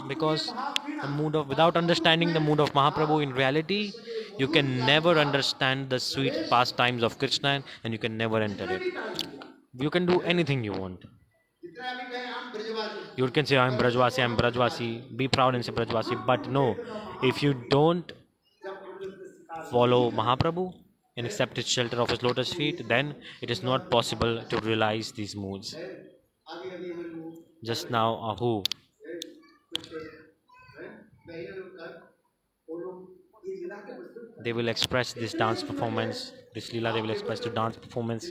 Because the mood of, without understanding the mood of Mahaprabhu, in reality, you can never understand the sweet pastimes of Krishna, and you can never enter it. You can do anything you want. You can say, I'm Brajvasi, be proud and say Brajvasi, but no, if you don't follow Mahaprabhu and accept his shelter of his lotus feet, then it is not possible to realize these moods. Just now, who? They will express this dance performance, this lila they will express to dance performance.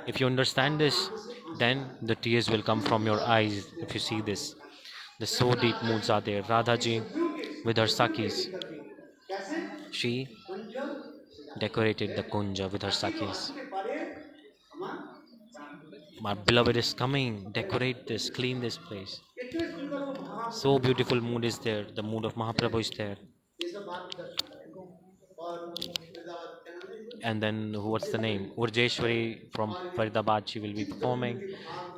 If you understand this, then the tears will come from your eyes if you see this. The so deep moods are there. Radhaji with her sakis, she decorated the kunja with her sakis. My beloved is coming, decorate this, clean this place. So beautiful mood is there, the mood of Mahaprabhu is there. And then what's the name? Urjeshwari from Faridabad, she will be performing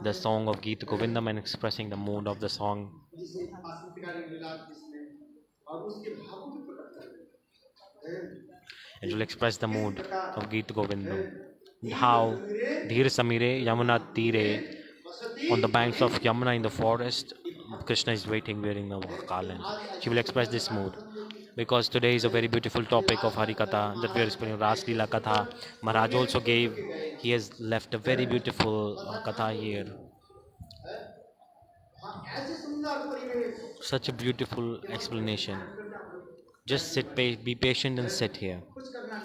the song of Geet Govindam and expressing the mood of the song. It will express the mood of Geet Govindam. How Dhir Samire Yamuna Tire, on the banks of Yamuna in the forest, Krishna is waiting wearing the garland. She will express this mood. Because today is a very beautiful topic of Harikatha that we are explaining, rasa-lila Katha. Maharaj also gave, he has left a very beautiful Katha here. Such a beautiful explanation. Just sit, be patient and sit here.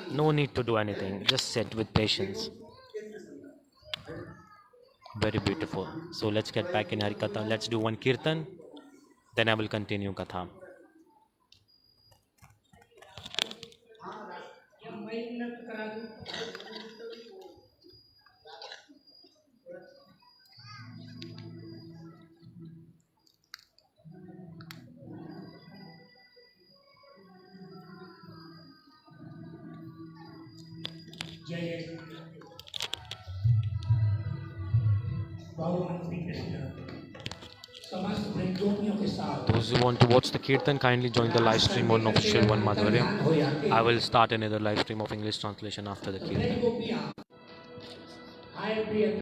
No need to do anything, just sit with patience. Very beautiful. So let's get back in Harikatha. Let's do one Kirtan, then I will continue Katha. Those who want to watch the Kirtan, kindly join the live stream on official one Madhurya. I will start another live stream of English translation after the Kirtan.